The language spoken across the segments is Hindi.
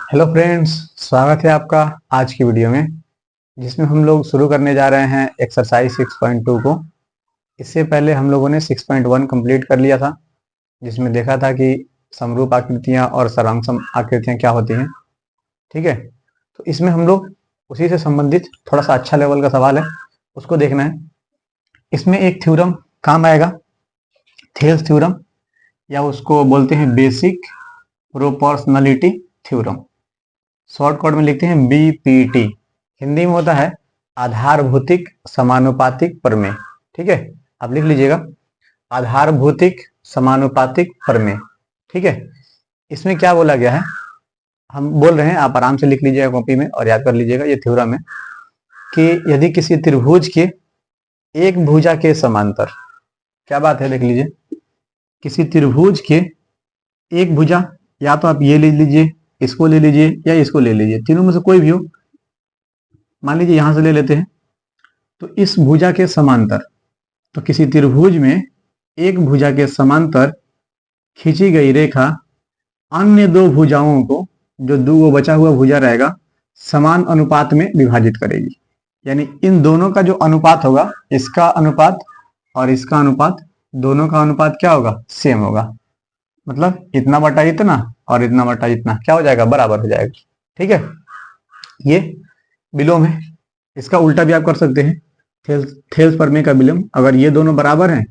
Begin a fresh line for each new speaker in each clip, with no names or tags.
हेलो फ्रेंड्स, स्वागत है आपका आज की वीडियो में, जिसमें हम लोग शुरू करने जा रहे हैं एक्सरसाइज 6.2 को। इससे पहले हम लोगों ने 6.1 कंप्लीट कर लिया था, जिसमें देखा था कि समरूप आकृतियां और सर्वांग आकृतियां क्या होती हैं। ठीक है, तो इसमें हम लोग उसी से संबंधित थोड़ा सा अच्छा लेवल का सवाल है, उसको देखना है। इसमें एक थ्योरम काम आएगा, थेल्स थ्योरम, या उसको बोलते हैं बेसिक प्रोपोर्शनलिटी थ्योरम। शॉर्टकट में लिखते हैं बीपीटी। हिंदी में होता है आधारभूतिक समानुपातिक प्रमेय। ठीक है, आप लिख लीजिएगा आधारभूतिक समानुपातिक प्रमेय। ठीक है, इसमें क्या बोला गया है हम बोल रहे हैं, आप आराम से लिख लीजिएगा कॉपी में और याद कर लीजिएगा। ये थ्योरम है कि यदि किसी त्रिभुज के एक भुजा के समांतर, क्या बात है देख लीजिए, किसी त्रिभुज के एक भुजा, या तो आप ये ले लीजिए, इसको ले लीजिए, या इसको ले लीजिए, तीनों में से कोई भी हो। मान लीजिए यहां से ले लेते हैं, तो इस भुजा के समांतर, तो किसी त्रिभुज में एक भुजा के समांतर खींची गई रेखा अन्य दो भुजाओं को, जो दो बचा हुआ भुजा रहेगा, समान अनुपात में विभाजित करेगी। यानी इन दोनों का जो अनुपात होगा, इसका अनुपात और इसका अनुपात, दोनों का अनुपात क्या होगा, सेम होगा। मतलब इतना बटा इतना और इतना बटा इतना क्या हो जाएगा, बराबर हो जाएगा। ठीक है, ये विलोम है। इसका उल्टा भी आप कर सकते हैं, थेल्स प्रमेय का विलोम। अगर ये दोनों बराबर हैं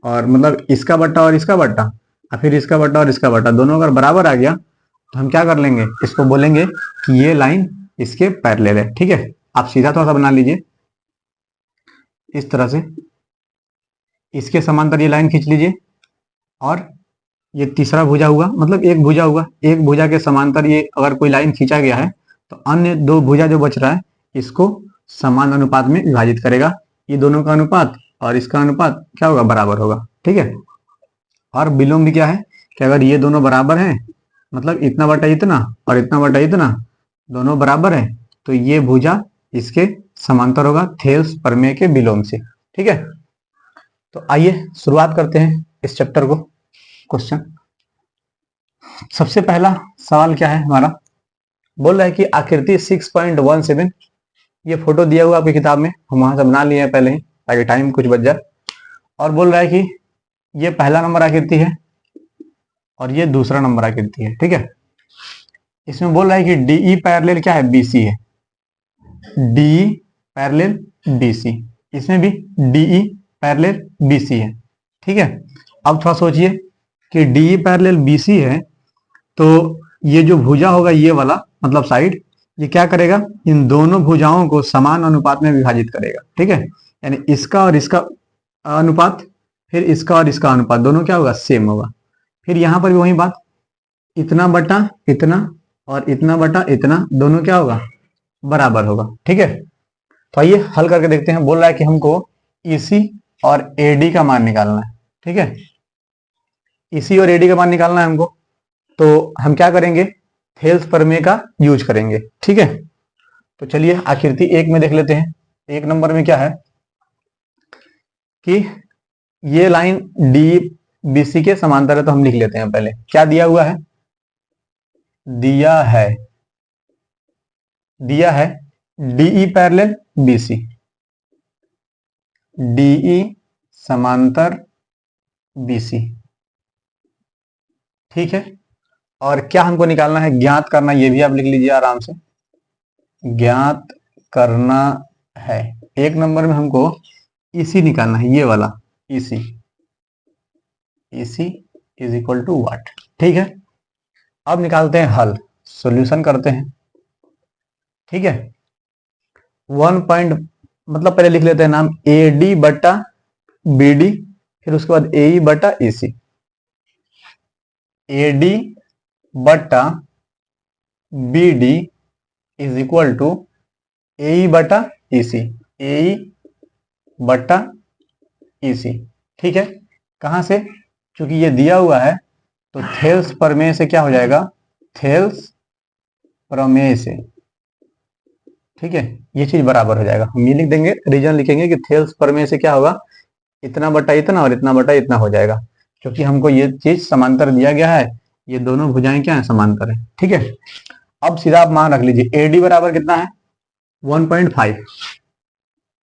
और मतलब इसका बट्टा और इसका बट्टा, या फिर इसका बट्टा और इसका बट्टा, दोनों अगर बराबर आ गया, तो हम क्या कर लेंगे, इसको बोलेंगे कि ये लाइन इसके पैरेलल है। ठीक है, आप सीधा थोड़ा सा बना लीजिए इस तरह से, इसके समांतर ये लाइन खींच लीजिए, और ये तीसरा भुजा हुआ, मतलब एक भुजा हुआ, एक भुजा के समांतर ये अगर कोई लाइन खींचा गया है, तो अन्य दो भुजा जो बच रहा है, इसको समान अनुपात में विभाजित करेगा। ये दोनों का अनुपात और इसका अनुपात क्या होगा, बराबर होगा। ठीक है, और विलोम भी क्या है कि अगर ये दोनों बराबर हैं, मतलब इतना बटा इतना और इतना बटा इतना, दोनों बराबर है, तो ये भुजा इसके समांतर होगा, थेल्स प्रमेय के विलोम से। ठीक है, तो आइए शुरुआत करते हैं इस चैप्टर को। क्वेश्चन, सबसे पहला सवाल क्या है हमारा, बोल रहा है कि आकृति 6.17, ये फोटो दिया हुआ आपकी किताब में, हम वहां से बना लिए हैं पहले ही ताकि टाइम कुछ बच जाए। और बोल रहा है कि ये पहला नंबर आकृति है और ये दूसरा नंबर आकृति है। ठीक है, इसमें बोल रहा है कि डीई पैरेलल क्या है, बीसी है। डीई पैरेलल बीसी, इसमें भी डीई पैरेलल बीसी है। ठीक है, अब थोड़ा सोचिए कि डीई पैरेलल बीसी है, तो ये जो भुजा होगा, ये वाला मतलब साइड, ये क्या करेगा, इन दोनों भुजाओं को समान अनुपात में विभाजित करेगा। ठीक है, यानी इसका और इसका अनुपात, फिर इसका और इसका अनुपात, दोनों क्या होगा, सेम होगा। फिर यहां पर भी वही बात, इतना बटा इतना और इतना बटा इतना, दोनों क्या होगा, बराबर होगा। ठीक है, तो आइए हल करके देखते हैं। बोल रहा है कि हमको ईसी और एडी का मान निकालना है। ठीक है, ईसी और एडी का मान निकालना है हमको, तो हम क्या करेंगे, थेल्स प्रमेय का यूज करेंगे। ठीक है, तो चलिए आकृति एक में देख लेते हैं। एक नंबर में क्या है कि ये लाइन डी बीसी के समांतर है, तो हम लिख लेते हैं। पहले क्या दिया हुआ है, दिया है डीई पैरेलल बीसी, डीई समांतर बीसी। ठीक है, और क्या हमको निकालना है, ज्ञात करना, ये भी आप लिख लीजिए आराम से, ज्ञात करना है। एक नंबर में हमको ईसी निकालना है, ये वाला EC, EC is equal to what. ठीक है, अब निकालते हैं हल, सॉल्यूशन करते हैं। ठीक है, 1 पॉइंट, मतलब पहले लिख लेते हैं नाम, ए डी बटा बी डी, फिर उसके बाद ए ई बटा ई सी, ए डी बटा B D is equal to A E बटा ई सी, ए ई बटा ई सी। ठीक है, कहां से, क्योंकि ये दिया हुआ है, तो थेल्स प्रमेय से क्या हो जाएगा, थेल्स प्रमेय से। ठीक है, ये चीज बराबर हो जाएगा। हम ये लिख देंगे, रीजन लिखेंगे कि थेल्स प्रमेय से क्या होगा, इतना बटा इतना और इतना बटा इतना हो जाएगा, क्योंकि हमको ये चीज समांतर दिया गया है, ये दोनों भुजाएं क्या है, समांतर है। ठीक है, अब सीधा आप मान रख लीजिए एडी बराबर कितना है 1.5,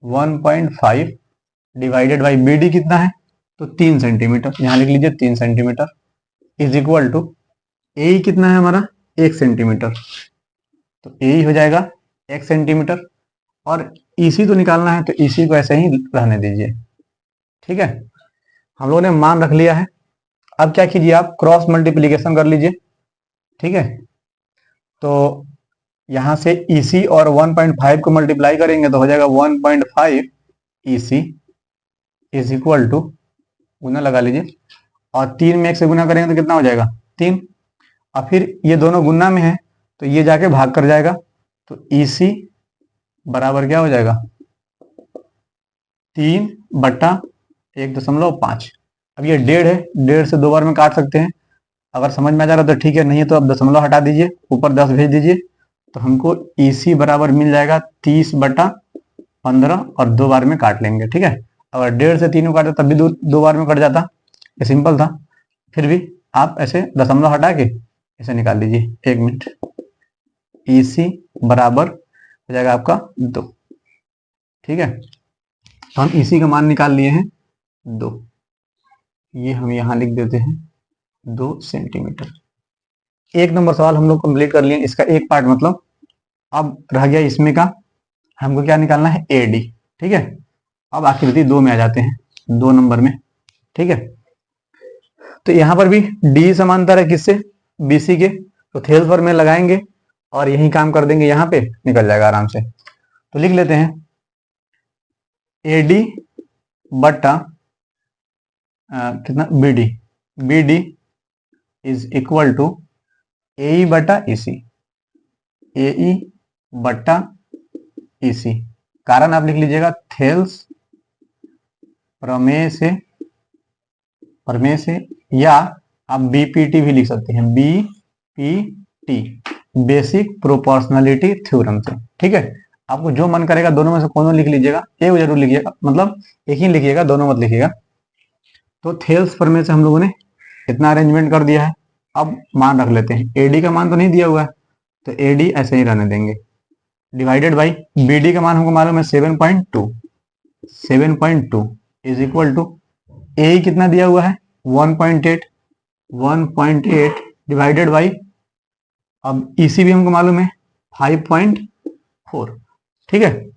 1.5 डिवाइडेड बाई बीडी कितना है तो 3 सेंटीमीटर, यहां लिख लीजिए 3 सेंटीमीटर, इज इक्वल टू ए कितना है हमारा 1 सेंटीमीटर, तो ए हो जाएगा 1 सेंटीमीटर। और इसी तो निकालना है तो इसी को ऐसे ही रहने दीजिए। ठीक है, हम लोगों ने मान रख लिया है। अब क्या कीजिए आप क्रॉस मल्टीप्लीकेशन कर लीजिए। ठीक है, तो यहां से EC और 1.5 को मल्टीप्लाई करेंगे तो हो जाएगा 1.5 EC इज इक्वल टू, गुना लगा लीजिए, और 3 में 1 से गुना करेंगे तो कितना हो जाएगा 3, और फिर ये दोनों गुना में है तो ये जाके भाग कर जाएगा, तो EC बराबर क्या हो जाएगा 3/1.5। अब ये 1.5 है, 1.5 से 2 बार में काट सकते हैं, अगर समझ में आ जा रहा तो ठीक है, नहीं है तो अब दशमलव हटा दीजिए, ऊपर 10 भेज दीजिए, तो हमको EC बराबर मिल जाएगा 30/15, और 2 बार में काट लेंगे। ठीक है, अगर 1.5 से 3 को काटते तब भी 2 बार में कट जाता, ये सिंपल था, फिर भी आप ऐसे दशमलव हटा के ऐसे निकाल लीजिए। 1 मिनट, EC बराबर हो जाएगा आपका 2। ठीक है, तो हम EC का मान निकाल लिए हैं 2, ये हम यहां लिख देते हैं 2 सेंटीमीटर। 1 नंबर सवाल हम लोग कंप्लीट कर लिए, इसका एक पार्ट मतलब। अब रह गया इसमें का, हमको क्या निकालना है AD। ठीक है, अब आकृति 2 में आ जाते हैं, 2 नंबर में। ठीक है, तो यहां पर भी D समांतर है किससे BC के, तो थेल्स पर में लगाएंगे और यही काम कर देंगे, यहां पे निकल जाएगा आराम से। तो लिख लेते हैं AD बट्टा कितना BD is equal to AE बटा EC, AE बट्टा EC। कारण आप लिख लीजिएगा थेल्स प्रमेय से, या आप BPT भी लिख सकते हैं, BPT बेसिक प्रोपोर्शनलिटी थ्योरम से। ठीक है, आपको जो मन करेगा दोनों में से कोनो लिख लीजिएगा, एक जरूर लिखिएगा, मतलब एक ही लिखिएगा, दोनों मत लिखिएगा। तो थेल्स प्रमेय से हम लोगों ने इतना अरेंजमेंट कर दिया है। अब मान रख लेते हैं, AD का मान तो नहीं दिया हुआ है तो AD ऐसे ही रहने देंगे, डिवाइडेड बाई BD का मान हमको मालूम है 7.2, 7.2 इज इक्वल टू ए कितना दिया हुआ है 1.8, 1.8 डिवाइडेड बाई, अब EC भी हमको मालूम है 5.4। ठीक है,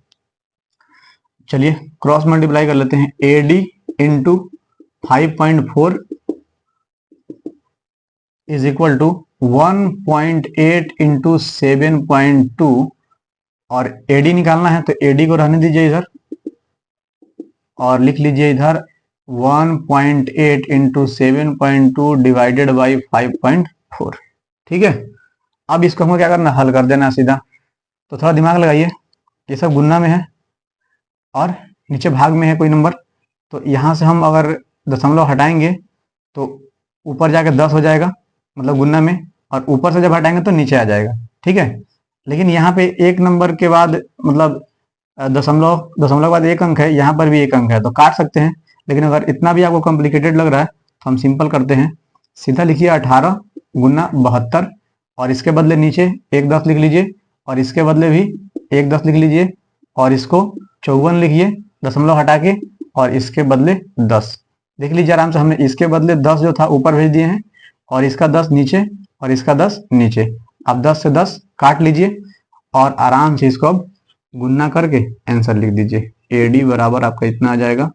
चलिए क्रॉस मल्टीप्लाई कर लेते हैं, AD into 5.4 is equal to 1.8 into 7.2, और AD निकालना है तो AD को रहने दीजिए इधर, और लिख लीजिए इधर 1.8 इंटू 7.2 डिवाइडेड बाई 5.4। ठीक है, अब इसको हमको क्या करना, हल कर देना सीधा। तो थोड़ा दिमाग लगाइए, ये सब गुना में है और नीचे भाग में है कोई नंबर, तो यहाँ से हम अगर दशमलव हटाएंगे तो ऊपर जाके 10 हो जाएगा, मतलब गुना में, और ऊपर से जब हटाएंगे तो नीचे आ जाएगा। ठीक है, लेकिन यहाँ पे एक नंबर के बाद मतलब दशमलव के बाद एक अंक है, यहाँ पर भी एक अंक है, तो काट सकते हैं। लेकिन अगर इतना भी आपको कॉम्प्लिकेटेड लग रहा है तो हम सिंपल करते हैं, सीधा लिखिए 18 गुना 72, और इसके बदले नीचे एक 10 लिख लीजिए, और इसके बदले भी एक 10 लिख लीजिए, और इसको 54 लिखिए दशमलव हटा के, और इसके बदले 10 देख लीजिए आराम से, हमने इसके बदले 10 जो था ऊपर भेज दिए हैं, और इसका 10 नीचे, और इसका 10 नीचे। अब 10 से 10 काट लीजिए और आराम से इसको अब गुना करके आंसर लिख दीजिए। AD बराबर आपका इतना आ जाएगा,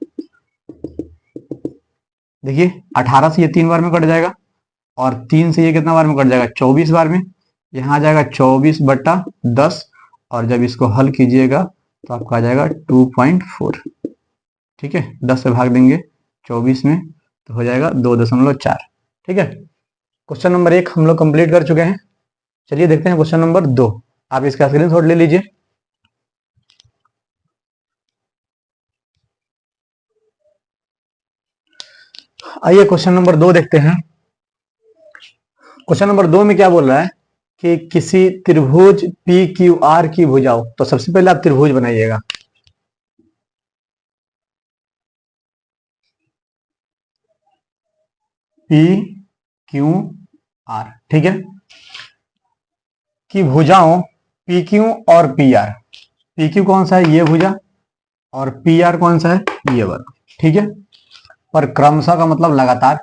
देखिए 18 से ये 3 बार में कट जाएगा, और 3 से ये कितना बार में कट जाएगा 24 बार में, यहाँ आ जाएगा 24/10, और जब इसको हल कीजिएगा तो आपका आ जाएगा 2.4। ठीक है, 10 से भाग देंगे 24 में तो हो जाएगा 2.4। ठीक है, क्वेश्चन नंबर 1 हम लोग कंप्लीट कर चुके हैं। चलिए देखते हैं क्वेश्चन नंबर 2, आप इसका स्क्रीनशॉट ले लीजिए। आइए क्वेश्चन नंबर 2 देखते हैं। क्वेश्चन नंबर 2 में क्या बोल रहा है कि किसी त्रिभुज PQR की भुजाओं, तो सबसे पहले आप त्रिभुज बनाइएगा। PQR, ठीक है, कि भुजाओं पी क्यू और पी आर, पी क्यू कौन सा है, ये भुजा, और पी आर कौन सा है, ये वाला, ठीक है। पर क्रमशः का मतलब लगातार,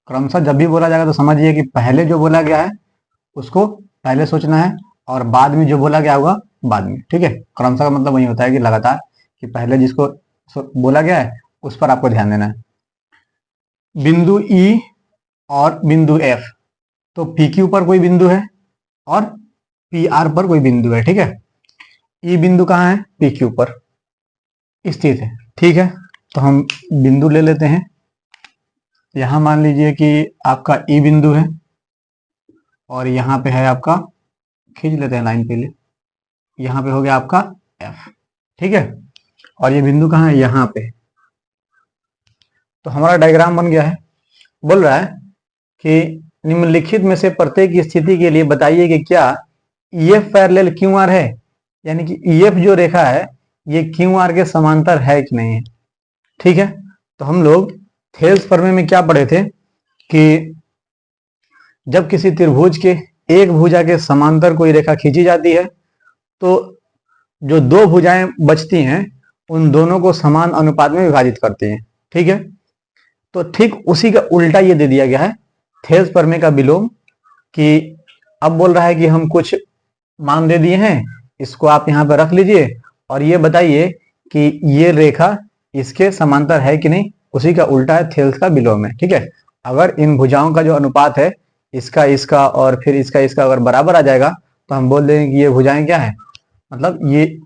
क्रमशः जब भी बोला जाएगा तो समझिए कि पहले जो बोला गया है उसको पहले सोचना है और बाद में जो बोला गया होगा बाद में, ठीक है। क्रमशः का मतलब वही होता है कि लगातार, कि पहले जिसको बोला गया है उस पर आपको ध्यान देना है। बिंदु ई और बिंदु एफ, तो पी क्यू पर कोई बिंदु है और पी आर पर कोई बिंदु है, ठीक है। ई बिंदु कहाँ है, पी क्यू पर स्थित है, ठीक है। तो हम बिंदु ले लेते हैं। यहां मान लीजिए कि आपका ई बिंदु है और यहाँ पे है आपका, खींच लेते हैं लाइन पे लिए, यहाँ पे हो गया आपका एफ, ठीक है। और ये बिंदु कहाँ है, यहाँ पे। तो हमारा डायग्राम बन गया है। बोल रहा है कि निम्नलिखित में से प्रत्येक स्थिति के लिए बताइए कि क्या EF पैरेलल क्यू आर है, यानी कि EF जो रेखा है ये क्यू आर के समांतर है कि नहीं है, ठीक है। तो हम लोग थेल्स प्रमेय में क्या पढ़े थे कि जब किसी त्रिभुज के एक भुजा के समांतर कोई रेखा खींची जाती है तो जो दो भुजाएं बचती हैं उन दोनों को समान अनुपात में विभाजित करती हैं, ठीक है। तो ठीक उसी का उल्टा ये दे दिया गया है थेल्स प्रमेय का विलोम, कि अब बोल रहा है कि हम कुछ मान दे दिए हैं, इसको आप यहाँ पर रख लीजिए और ये बताइए कि ये रेखा इसके समांतर है कि नहीं, उसी का उल्टा है थेल्स का विलोम है, ठीक है। अगर इन भुजाओं का जो अनुपात है इसका इसका और फिर इसका इसका अगर बराबर आ जाएगा तो हम बोल देंगे कि ये भुजाएं क्या है, मतलब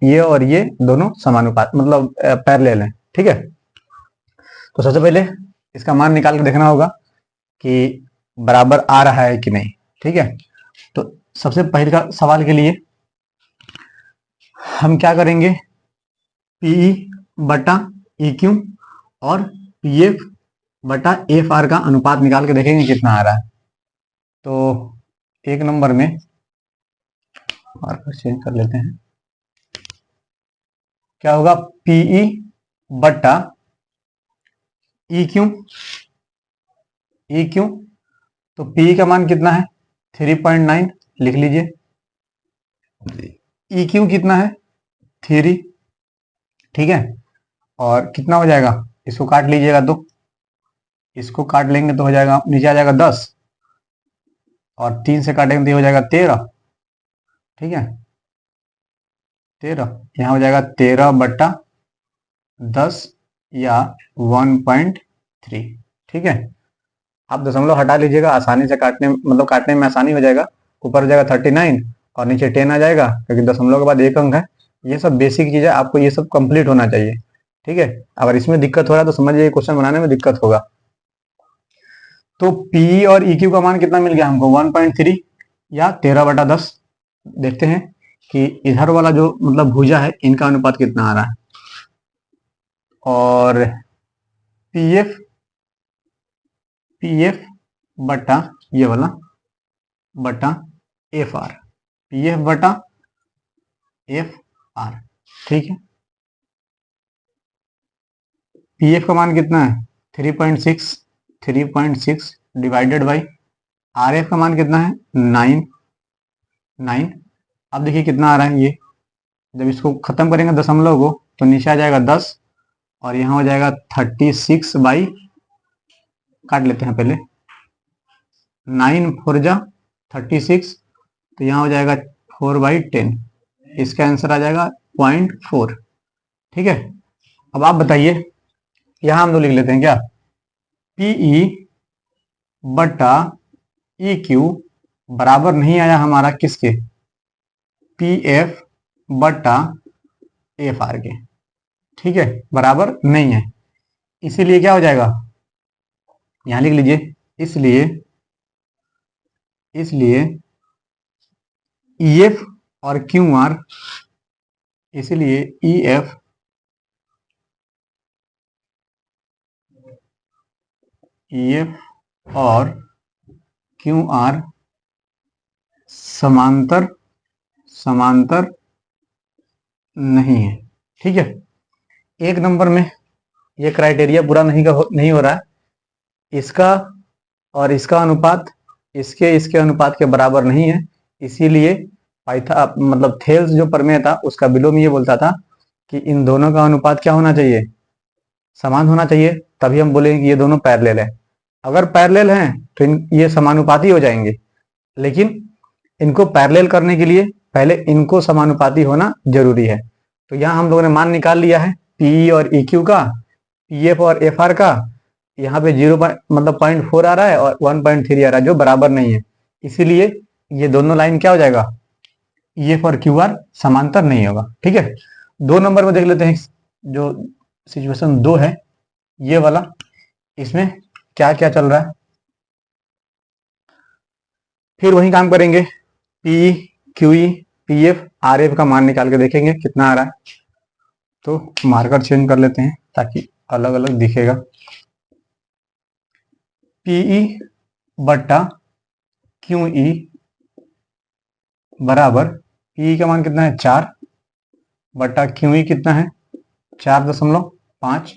ये और ये दोनों समानुपात मतलब पैरेलल है, ठीक है। तो सबसे पहले इसका मान निकाल के देखना होगा कि बराबर आ रहा है कि नहीं, ठीक है। तो सबसे पहले का सवाल के लिए हम क्या करेंगे, पीई बटा ई क्यू और पीएफ बटा एफ आर का अनुपात निकाल के देखेंगे कितना आ रहा है। तो एक नंबर में मार्कर चेंज कर लेते हैं, क्या होगा, पीई बटा ई क्यू, ई क्यू, तो पी का मान कितना है 3.9 लिख लीजिए, ई क्यू कितना है 3, ठीक है। और कितना हो जाएगा, इसको काट लीजिएगा तो इसको काट लेंगे तो हो जाएगा, नीचे आ जाएगा 10 और 3 से काटेंगे तो हो जाएगा 13, ठीक है। 13 यहाँ हो जाएगा 13 बटा 10 या 1.3, ठीक है। आप दशमलव हटा लीजिएगा, आसानी से काटने मतलब काटने में आसानी हो जाएगा। ऊपर हो जाएगा 39 और नीचे 10 आ जाएगा, क्योंकि दशमलव के बाद एक अंक है। ये सब बेसिक चीजें आपको ये सब कंप्लीट होना चाहिए, ठीक है। अगर इसमें दिक्कत हो रहा है तो समझिए क्वेश्चन बनाने में दिक्कत होगा। तो पी और ई क्यू का मान कितना मिल गया हमको 1.3 या 13 बटा 10। देखते हैं कि इधर वाला जो मतलब भुजा है इनका अनुपात कितना आ रहा है। और पीएफ पीएफ बटा ये वाला बटा एफ आर, पीएफ बटा एफ आर, ठीक है। पीएफ का मान कितना है 3.6 डिवाइडेड बाई आरएफ का मान कितना है 9। अब देखिए कितना आ रहा है, ये जब इसको खत्म करेंगे दशमलव को तो नीचे आ जाएगा 10 और यहाँ हो जाएगा 36 बाई, काट लेते हैं पहले, 9 4 जा 36, तो यहाँ हो जाएगा 4/10, इसका आंसर आ जाएगा 0.4, ठीक है। अब आप बताइए, यहां हम लोग लिख लेते हैं क्या, पीई बटा ई क्यू बराबर नहीं आया हमारा किसके, पीएफ बटा एफ आर के, ठीक है, बराबर नहीं है। इसीलिए क्या हो जाएगा, यहां लिख लीजिए, इसलिए ईएफ और क्यू आर, इसलिए ईएफ और क्यू आर समांतर नहीं है, ठीक है। एक नंबर में ये क्राइटेरिया पूरा नहीं हो रहा है, इसका और इसका अनुपात इसके अनुपात के बराबर नहीं है, इसीलिए पाइथा मतलब थेल्स जो प्रमेय था उसका विलोम ये बोलता था कि इन दोनों का अनुपात क्या होना चाहिए, समान होना चाहिए, तभी हम बोलेंगे कि ये दोनों पैरेलल है। अगर पैरेलल हैं तो ये समानुपाती हो जाएंगे, लेकिन इनको पैरेलल करने के लिए पहले इनको समानुपाती होना जरूरी है। तो यहाँ हम लोगों ने मान निकाल लिया है पी और ई क्यू का, पी एफ और एफ आर का। यहाँ पे 0 मतलब 0.4 आ रहा है और 1.3 आ रहा है जो बराबर नहीं है, इसीलिए ये दोनों लाइन क्या हो जाएगा, ई एफ और क्यू आर समांतर नहीं होगा। ठीक है, 2 नंबर में देख लेते हैं, जो सिचुएशन 2 है ये वाला, इसमें क्या क्या चल रहा है। फिर वही काम करेंगे, P Q E P F R F का मान निकाल के देखेंगे कितना आ रहा है। तो मार्कर चेंज कर लेते हैं ताकि अलग अलग दिखेगा। पीई बट्टा क्यू ई बराबर, पी का मान कितना है 4 बट्टा क्यू ई कितना है 4.5।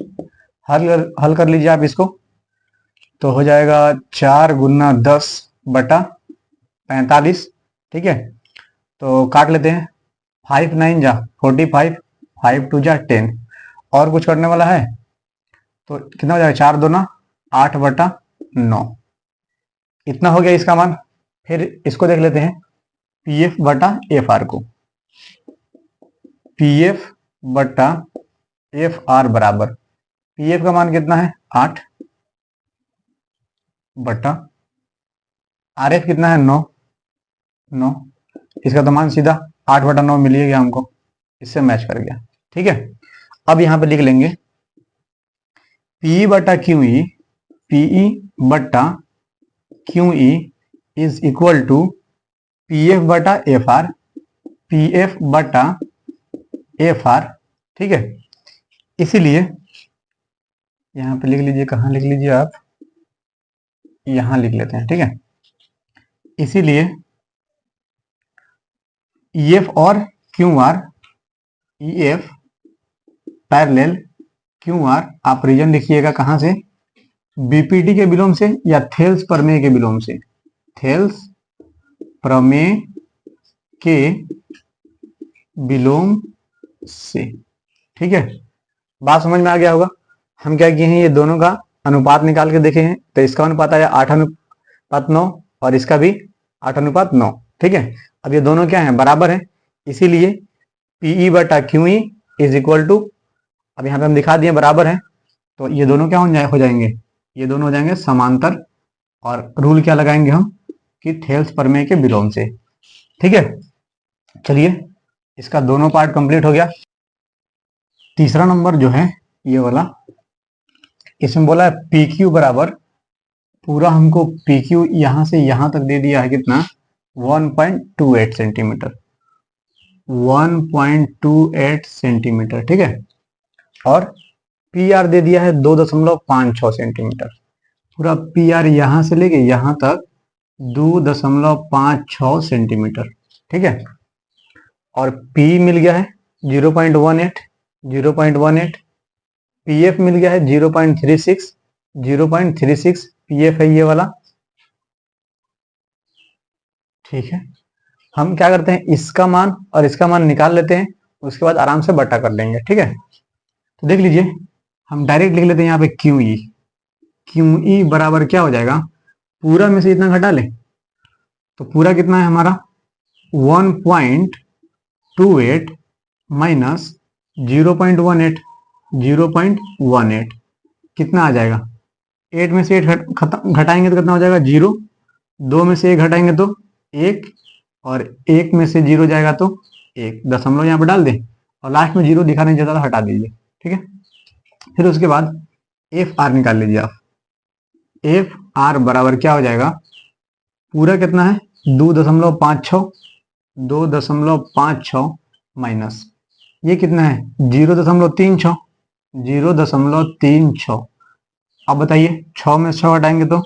हल कर लीजिए आप इसको, तो हो जाएगा 4 गुना 10 बटा 45। ठीक है, तो काट लेते हैं, 5 9 जा 45, 5 2 जा 10। और कुछ करने वाला है तो कितना हो जाएगा, 4 2 8 बटा 9, इतना हो गया इसका मान। फिर इसको देख लेते हैं पी एफ बटा एफ आर को, पी एफ बटा एफ आर बराबर, पी एफ का मान कितना है 8 बटा आर एफ कितना है 9, इसका तो मान सीधा 8 बटा 9 मिल गया हमको, इससे मैच कर गया। ठीक है, अब यहां पे लिख लेंगे पी बटा क्यू ई, पीई बटा Q E is equal to P F बटा एफ आर, पी एफ बटा एफ आर। ठीक है, इसीलिए यहां पे लिख लीजिए, कहां लिख लीजिए आप, यहां लिख लेते हैं। ठीक है, इसीलिए ई एफ और Q R, E F parallel Q are, आप रीजन लिखिएगा कहां से, बीपीटी के विलोम से या थेल्स प्रमेय के विलोम से, थेल्स प्रमेय के विलोम से। ठीक है, बात समझ में आ गया होगा। हम क्या किए हैं, ये दोनों का अनुपात निकाल के देखे हैं, तो इसका अनुपात आया 8:9 और इसका भी 8:9। ठीक है, अब ये दोनों क्या है, बराबर है, इसीलिए पीई बटा Q E is equal to, अब यहाँ पे हम दिखा दिए बराबर है, तो ये दोनों क्या हो जाएंगे, ये दोनों हो जाएंगे समांतर। और रूल क्या लगाएंगे हम, कि थेल्स प्रमेय के विलोम से। ठीक है, चलिए इसका दोनों पार्ट कंप्लीट हो गया। तीसरा नंबर जो है ये वाला, इसमें बोला है पी क्यू बराबर, पूरा हमको पी क्यू यहां से यहां तक दे दिया है कितना, 1.28 सेंटीमीटर, 1.28 सेंटीमीटर। ठीक है, और पी आर दे दिया है 2.56 सेंटीमीटर, पूरा पी आर यहां से लेके यहां तक 2.56 सेंटीमीटर। ठीक है, और पी मिल गया है 0.18, 0.18, पी एफ मिल गया है 0.36, 0.36 पी एफ है ये वाला। ठीक है, हम क्या करते हैं, इसका मान और इसका मान निकाल लेते हैं, उसके बाद आराम से बटा कर लेंगे। ठीक है, तो देख लीजिए, हम डायरेक्ट लिख लेते हैं यहाँ पे क्यू ई, क्यू ई बराबर क्या हो जाएगा, पूरा में से इतना घटा ले तो पूरा कितना है हमारा 1.28 माइनस 0.18, 0.18 कितना आ जाएगा, 8 में से 8 घटाएंगे तो कितना हो जाएगा 0, 2 में से 1 घटाएंगे तो 1, और 1 में से 0 जाएगा तो 1, दशमलव यहाँ पर डाल दें और लास्ट में 0 दिखा नहीं चाहता तो हटा दीजिए। ठीक है, फिर उसके बाद एफ आर निकाल लीजिए आप, एफ आर बराबर क्या हो जाएगा, पूरा कितना है 2.56, 2.56 माइनस ये कितना है 0.36, 0.36। अब बताइए 6 में से 6 घटाएंगे तो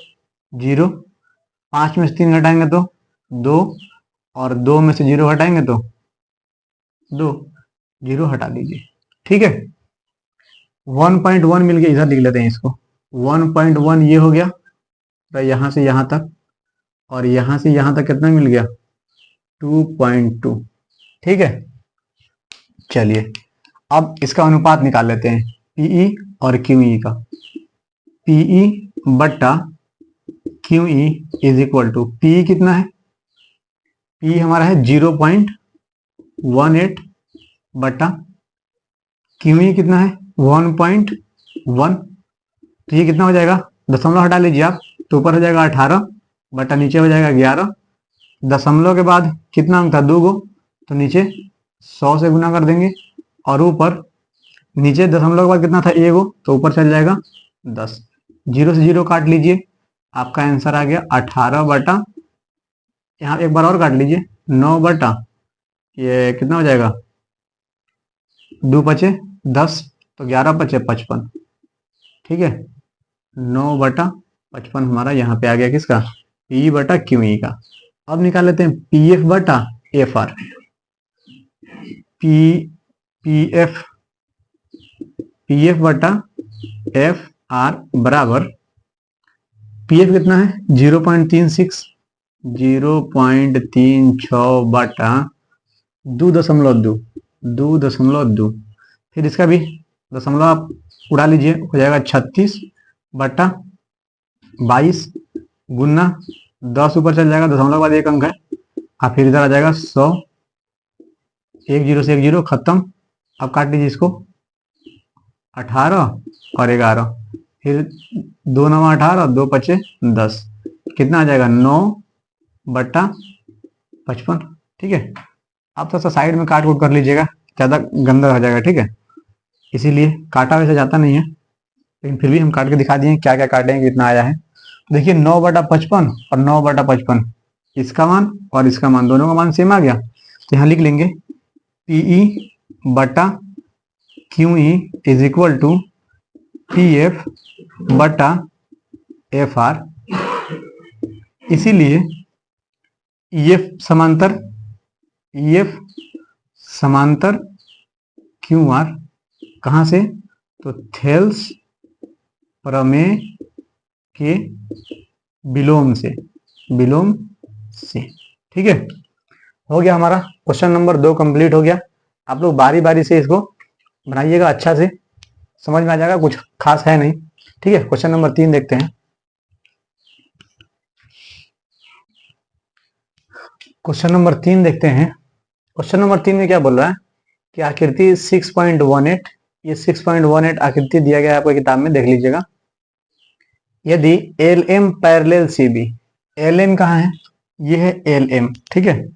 0, 5 में से 3 घटाएंगे तो 2, और 2 में से 0 घटाएंगे तो 2, 0 हटा दीजिए। ठीक है, 1.1 मिल गया, इधर लिख लेते हैं इसको, 1.1 ये हो गया, तो यहां से यहां तक, और यहां से यहां तक कितना मिल गया 2.2। ठीक है, चलिए अब इसका अनुपात निकाल लेते हैं, पीई और क्यूई का। पीई बट्टा QE is equal to, PE कितना है, पी हमारा है 0.18 बटा क्यूई कितना है 1.1। तो ये कितना हो जाएगा, दशमलव हटा लीजिए आप, तो ऊपर हो जाएगा 18 बटा नीचे हो जाएगा 11। दशमलव के बाद कितना अंक था, 2 गो, तो नीचे 100 से गुना कर देंगे, और ऊपर नीचे दशमलव के बाद कितना था, 1 गो, तो ऊपर चल जाएगा 10। 0 से 0 काट लीजिए, आपका आंसर आ गया 18 बटा, यहाँ एक बार और काट लीजिए, 9 बटा, ये कितना हो जाएगा, 2 पचे 10, तो 11 पचे 55। ठीक है, 9 बटा 55 हमारा यहाँ पे आ गया किसका, पी बटा क्यू ई का। अब निकाल लेते हैं पी एफ बटा एफ आर। पी एफ बटा एफ आर बराबर, पी एफ कितना है 0.36, 0.36 बटा 2.2, फिर इसका भी दशमलव आप उड़ा लीजिए, हो जाएगा 36 बटा 22 गुना 10, ऊपर चल जाएगा, दशमलव के बाद एक अंक है, और फिर इधर आ जाएगा 100, 1 0 से 1 0 खत्म। अब काट लीजिए इसको, 18 और 11, फिर 2 9 18, 2 पचे 10, कितना आ जाएगा 9 बटा 55। ठीक है, आप थोड़ा सा साइड में काट कूट कर लीजिएगा, ज़्यादा गंदा हो जाएगा। ठीक है, इसीलिए काटा वैसे जाता नहीं है, लेकिन फिर भी हम काट के दिखा दिए क्या क्या काटे हैं, कितना आया है। देखिए 9 बटा 55 और 9 बटा 55, इसका मान और इसका मान, दोनों का मान सेम आ गया, तो यहाँ लिख लेंगे पीई बटा QE is equal to P F बटा एफ आर। इसीलिए ईएफ समांतर क्यू आर, कहाँ से, तो थेल्स प्रमेय के विलोम से, ठीक है, हो गया हमारा क्वेश्चन नंबर 2 कंप्लीट हो गया। आप लोग बारी बारी से इसको बनाइएगा, अच्छा से समझ में आ जाएगा, कुछ खास है नहीं। ठीक है, क्वेश्चन नंबर 3 देखते हैं। क्वेश्चन नंबर 3 देखते हैं। क्वेश्चन नंबर 3 में क्या बोल रहा है कि आकृति 6.18, ये 6.18 आकृति दिया गया है आपको किताब में, देख लीजिएगा। यदि L M parallel C B, L M कहाँ है, ये है एल एम। ठीक है,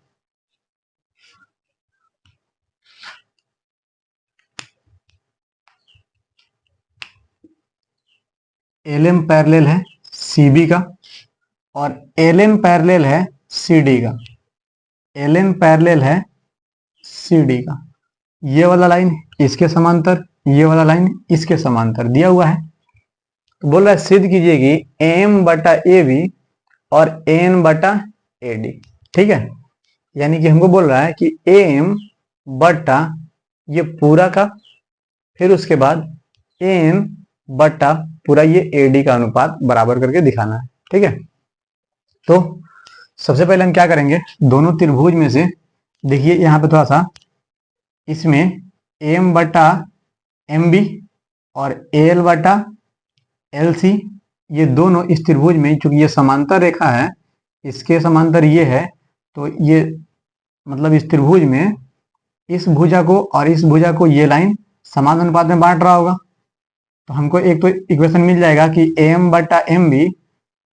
एल एम पैरेलल है सी बी का, और एल एम पैरेलल है सी डी का। एल एम पैरेलल है सी डी का, ये वाला लाइन इसके समांतर, ये वाला लाइन इसके समांतर दिया हुआ है। तो बोल रहा है सिद्ध कीजिए कि एम बटा ए बी और एन बटा ए डी। ठीक है, यानी कि हमको बोल रहा है कि एम बटा ये पूरा का, फिर उसके बाद एन बटा पूरा ये ए डी का अनुपात बराबर करके दिखाना है। ठीक है, तो सबसे पहले हम क्या करेंगे, दोनों त्रिभुज में से देखिए यहाँ पे थोड़ा सा, इसमें एम बटा एम बी और एल बटा एल सी, ये दोनों इस त्रिभुज में, चूंकि ये समांतर रेखा है, इसके समांतर ये है, तो ये मतलब इस त्रिभुज में इस भुजा को और इस भुजा को ये लाइन समान अनुपात में बांट रहा होगा। तो हमको एक तो इक्वेशन मिल जाएगा कि एम बटा एम बी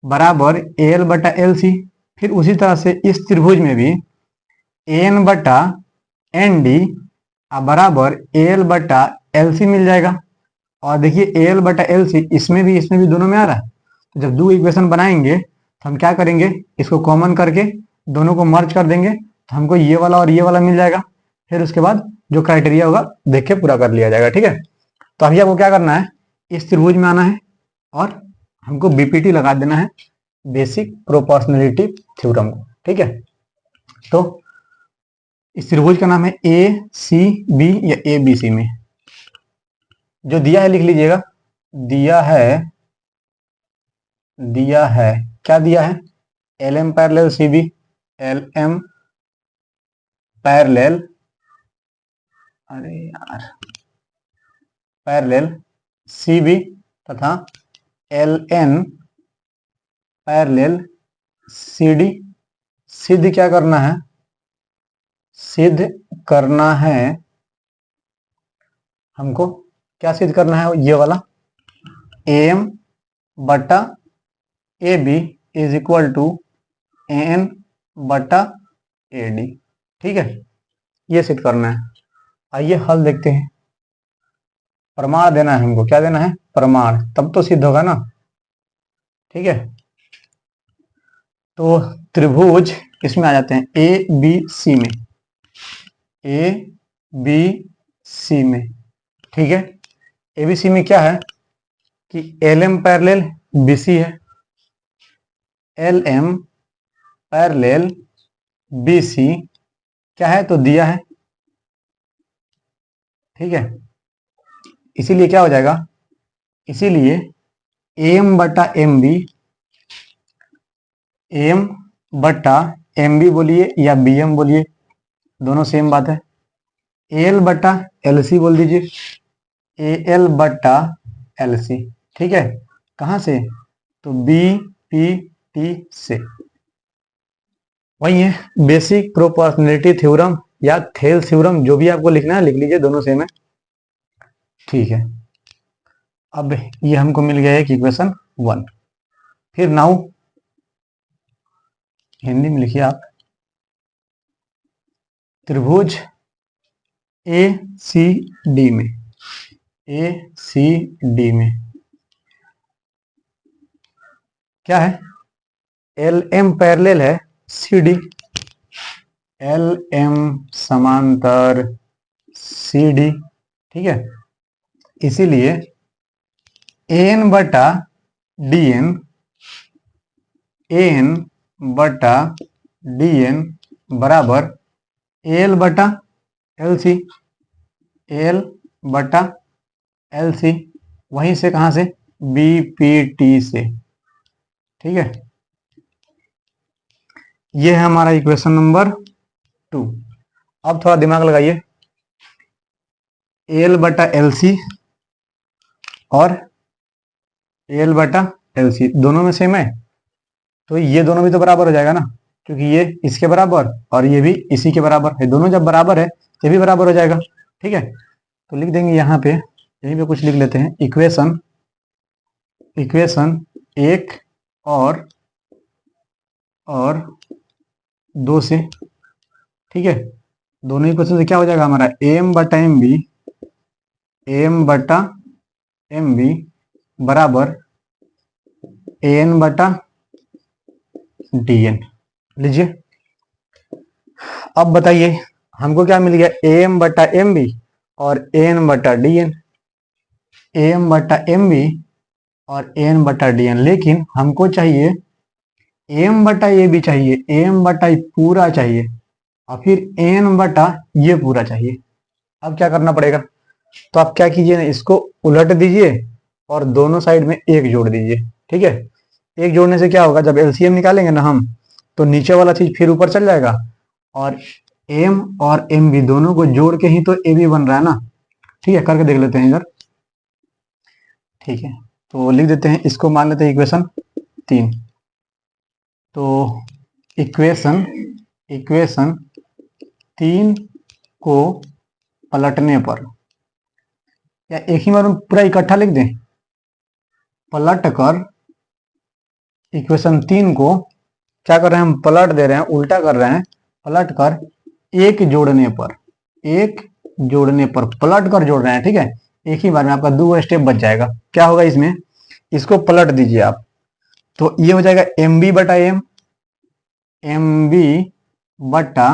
बराबर एल बटा एल सी। फिर उसी तरह से इस त्रिभुज में भी एन बटा एन डी बराबर एल बटा एल सी मिल जाएगा। और देखिए एल बटा एल सी इसमें भी दोनों में आ रहा है। तो जब दो इक्वेशन बनाएंगे तो हम क्या करेंगे, इसको कॉमन करके दोनों को मर्ज कर देंगे, तो हमको ये वाला और ये वाला मिल जाएगा। फिर उसके बाद जो क्राइटेरिया होगा देख के पूरा कर लिया जाएगा। ठीक है, तो अभी आपको क्या करना है, इस त्रिभुज में आना है और हमको बीपीटी लगा देना है, बेसिक प्रोपोर्शनलिटी थ्योरम को। ठीक है, तो इस त्रिभुज का नाम है ए सी बी या ए बी सी में जो दिया है लिख लीजिएगा। दिया है क्या दिया है, L M parallel C B, L M parallel, अरे यार, पैरेलल सी बी तथा L N parallel C D. सिद्ध क्या करना है? सिद्ध करना है हमको, क्या सिद्ध करना है? ये वाला एम बटा A B is equal to N बटा ए डी। ठीक है, ये सिद्ध करना है। आइए हल देखते हैं। प्रमाण देना है हमको, क्या देना है? प्रमाण, तब तो सिद्ध होगा ना। ठीक है, तो त्रिभुज इसमें आ जाते हैं ए बी सी में, ए बी सी में। ठीक है, ए बी सी में क्या है कि L M parallel B C है, L M parallel B C क्या है? तो दिया है। ठीक है, इसीलिए क्या हो जाएगा? इसीलिए एम बटा एम बी, एम बटा एम बी बोलिए या बी एम बोलिए, दोनों सेम बात है। एल बटा एल सी बोल दीजिए, ए एल बटा एल सी। ठीक है, कहां से? तो बी पी टी से। वही है बेसिक प्रोपोर्शनलिटी थ्योरम या थेल थ्योरम, जो भी आपको लिखना है लिख लीजिए, दोनों सेम है। ठीक है, अब ये हमको मिल गया एक इक्वेशन 1। फिर नाउ हिंदी में लिखिए आप, त्रिभुज ए सी डी में, ए सी डी में क्या है? एल एम पैरेलल है सी डी, एल एम समांतर सी डी। ठीक है, इसीलिए एन बटा डी एन, एन बटा डी एन बराबर एल बटा एल सी, एल बटा एल सी। वहीं से कहां से? बी पी टी से। ठीक है, ये है हमारा इक्वेशन नंबर 2। अब थोड़ा दिमाग लगाइए, एल बटा एल सी और एल बटा एल सी दोनों में सेम है, तो ये दोनों भी तो बराबर हो जाएगा ना, क्योंकि ये इसके बराबर और ये भी इसी के बराबर है। दोनों जब बराबर है ये भी बराबर हो जाएगा। ठीक है, तो लिख देंगे यहाँ पे, यहीं पे कुछ लिख लेते हैं, इक्वेशन, इक्वेशन 1 और 2 से। ठीक है, दोनों इक्वेशन से क्या हो जाएगा हमारा? एम बटा एम बी, एम बटा एम बी बराबर एन बटा डी एन। लीजिए, अब बताइए हमको क्या मिल गया? एम बटा एम बी और एन बटा डी एन, एम बटा एम बी और एन बटा डी एन। लेकिन हमको चाहिए एम बटा ए बी चाहिए, एम बटा पूरा चाहिए, और फिर एन बटा ये पूरा चाहिए। अब क्या करना पड़ेगा? तो आप क्या कीजिए ना, इसको उलट दीजिए और दोनों साइड में एक जोड़ दीजिए। ठीक है, एक जोड़ने से क्या होगा? जब एलसीएम निकालेंगे ना हम, तो नीचे वाला चीज फिर ऊपर चल जाएगा, और एम और एम बी दोनों को जोड़ के ही तो ए बी बन रहा है ना। ठीक है, करके देख लेते हैं इधर। ठीक है, तो लिख देते हैं, इसको मान लेते हैं इक्वेशन 3। तो इक्वेशन 3 को पलटने पर, या एक ही बार में पूरा इकट्ठा लिख दें, पलट कर इक्वेशन 3 को क्या कर रहे हैं हम? पलट दे रहे हैं, उल्टा कर रहे हैं। पलट कर एक जोड़ने पर, एक जोड़ने पर पलट कर जोड़ रहे हैं। ठीक है, एक ही बार में आपका 2 स्टेप बच जाएगा। क्या होगा इसमें? इसको पलट दीजिए आप, तो ये हो जाएगा एम बी बटा एम, एम बी बटा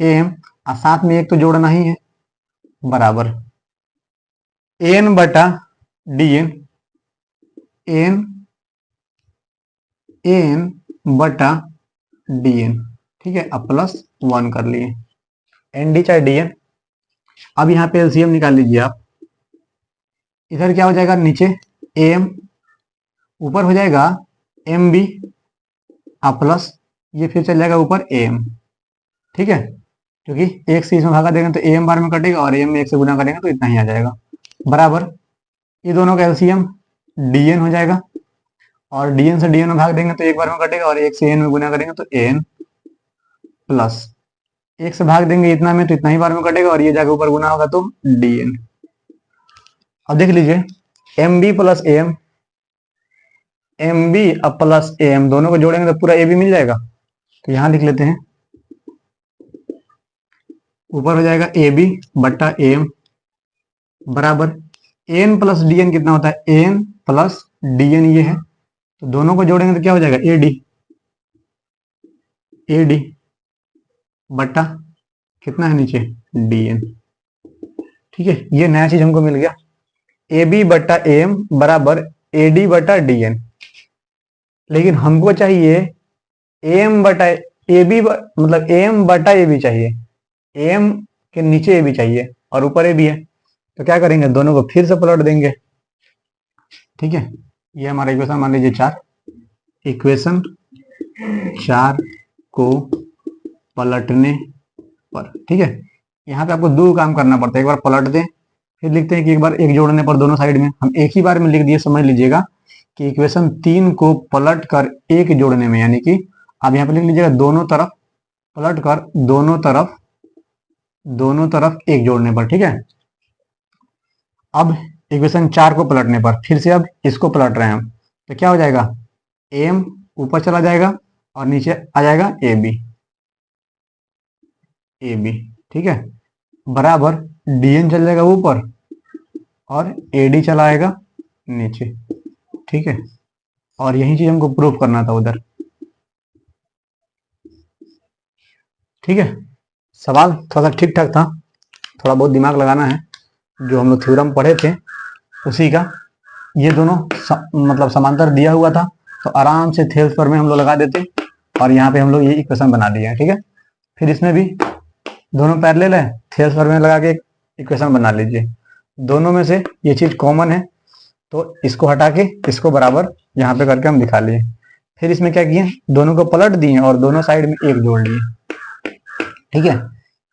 एम, और साथ में एक तो जोड़ना ही है, बराबर एन बटा डी एन, एन एन बटा डी एन। ठीक है, अब प्लस 1 कर लिए, एन डी चाहे डी एन। अब यहाँ पे एलसीएम निकाल लीजिए आप। इधर क्या हो जाएगा? नीचे एम, ऊपर हो जाएगा एम बी, प्लस ये फिर चल जाएगा ऊपर एम। ठीक है, क्योंकि एक से इसमें भागा देंगे तो ए एम बार में कटेगा और ए एम में एक से गुना करेंगे तो इतना ही आ जाएगा, बराबर ये दोनों का एलसीएम डीएन हो जाएगा, और डीएन से डीएन में भाग देंगे तो एक बार में कटेगा और एक से एन में गुना करेंगे तो एन प्लस एक से भाग देंगे इतना में तो इतना ही बार में कटेगा और ये जाके ऊपर गुना होगा तो डीएन। अब देख लीजिए M B plus M, M B अब प्लस एम दोनों को जोड़ेंगे तो पूरा ए बी मिल जाएगा, तो यहां लिख लेते हैं ऊपर हो जाएगा ए बी बट्टा एम बराबर एन प्लस डी एन कितना होता है एन प्लस डी एन ये है, तो दोनों को जोड़ेंगे तो क्या हो जाएगा ए डी, ए डी बट्टा कितना है नीचे डी एन। ठीक है, ये नया चीज हमको मिल गया, ए बी बट्टा एम बराबर ए डी बटा डी एन। लेकिन हमको चाहिए एम बटा ए बी, मतलब एम बटा ए बी चाहिए, एम के नीचे ए बी चाहिए और ऊपर ए बी है, तो क्या करेंगे दोनों को फिर से पलट देंगे। ठीक है, ये हमारा इक्वेशन मान लीजिए 4, इक्वेशन 4 को पलटने पर, ठीक है यहाँ पे आपको दो काम करना पड़ता है, एक बार पलट दें फिर लिखते हैं कि एक बार एक जोड़ने पर दोनों साइड में, हम एक ही बार में लिख दिए, समझ लीजिएगा कि इक्वेशन 3 को पलट कर एक जोड़ने में, यानी कि आप यहाँ पे लिख लीजिएगा दोनों तरफ पलट कर दोनों तरफ एक जोड़ने पर। ठीक है, अब इक्वेशन 4 को पलटने पर फिर से अब इसको पलट रहे हैं हम, तो क्या हो जाएगा एम ऊपर चला जाएगा और नीचे आ जाएगा ए बी, ए बी ठीक है बराबर डीएन चल जाएगा ऊपर और एडी चला आएगा नीचे। ठीक है, और यही चीज हमको प्रूफ करना था उधर। ठीक है, सवाल थोड़ा सा ठीक ठाक था, थोड़ा बहुत दिमाग लगाना है, जो हम लोग थ्योरम पढ़े थे उसी का, ये दोनों मतलब समांतर दिया हुआ था तो आराम से थेल्स पर में हम लोग लगा देते और यहाँ पे हम लोग ये इक्वेशन बना दिए हैं। ठीक है, फिर इसमें भी दोनों पैरेलल है, थेल्स पर में लगा के एक इक्वेशन बना लीजिए, दोनों में से ये चीज कॉमन है तो इसको हटा के इसको बराबर यहाँ पे करके हम दिखा लिए। फिर इसमें क्या किए दोनों को पलट दिए और दोनों साइड में एक जोड़ लिए। ठीक है,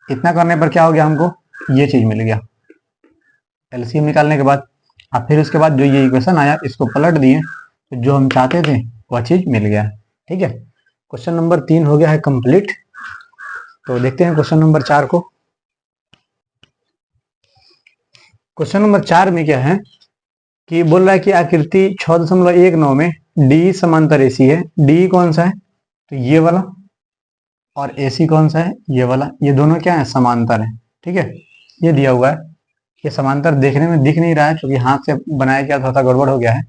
इतना करने पर क्या हो गया हमको ये चीज मिल गया एलसीएम निकालने के बाद। अब फिर उसके बाद जो ये इक्वेशन आया इसको पलट दिए तो जो हम चाहते थे वह चीज मिल गया। ठीक है, क्वेश्चन नंबर 3 हो गया है कंप्लीट। तो देखते हैं क्वेश्चन नंबर 4 को। क्वेश्चन नंबर 4 में क्या है कि बोल रहा है कि आकृति 6.19 में डी समांतर एसी है, डी कौन सा है तो ये वाला, और एसी कौन सा है ये वाला, ये दोनों क्या है समांतर है। ठीक है, ये दिया हुआ है, ये समांतर देखने में दिख नहीं रहा है क्योंकि हाथ से बनाया गया थोड़ा सा गड़बड़ हो गया है,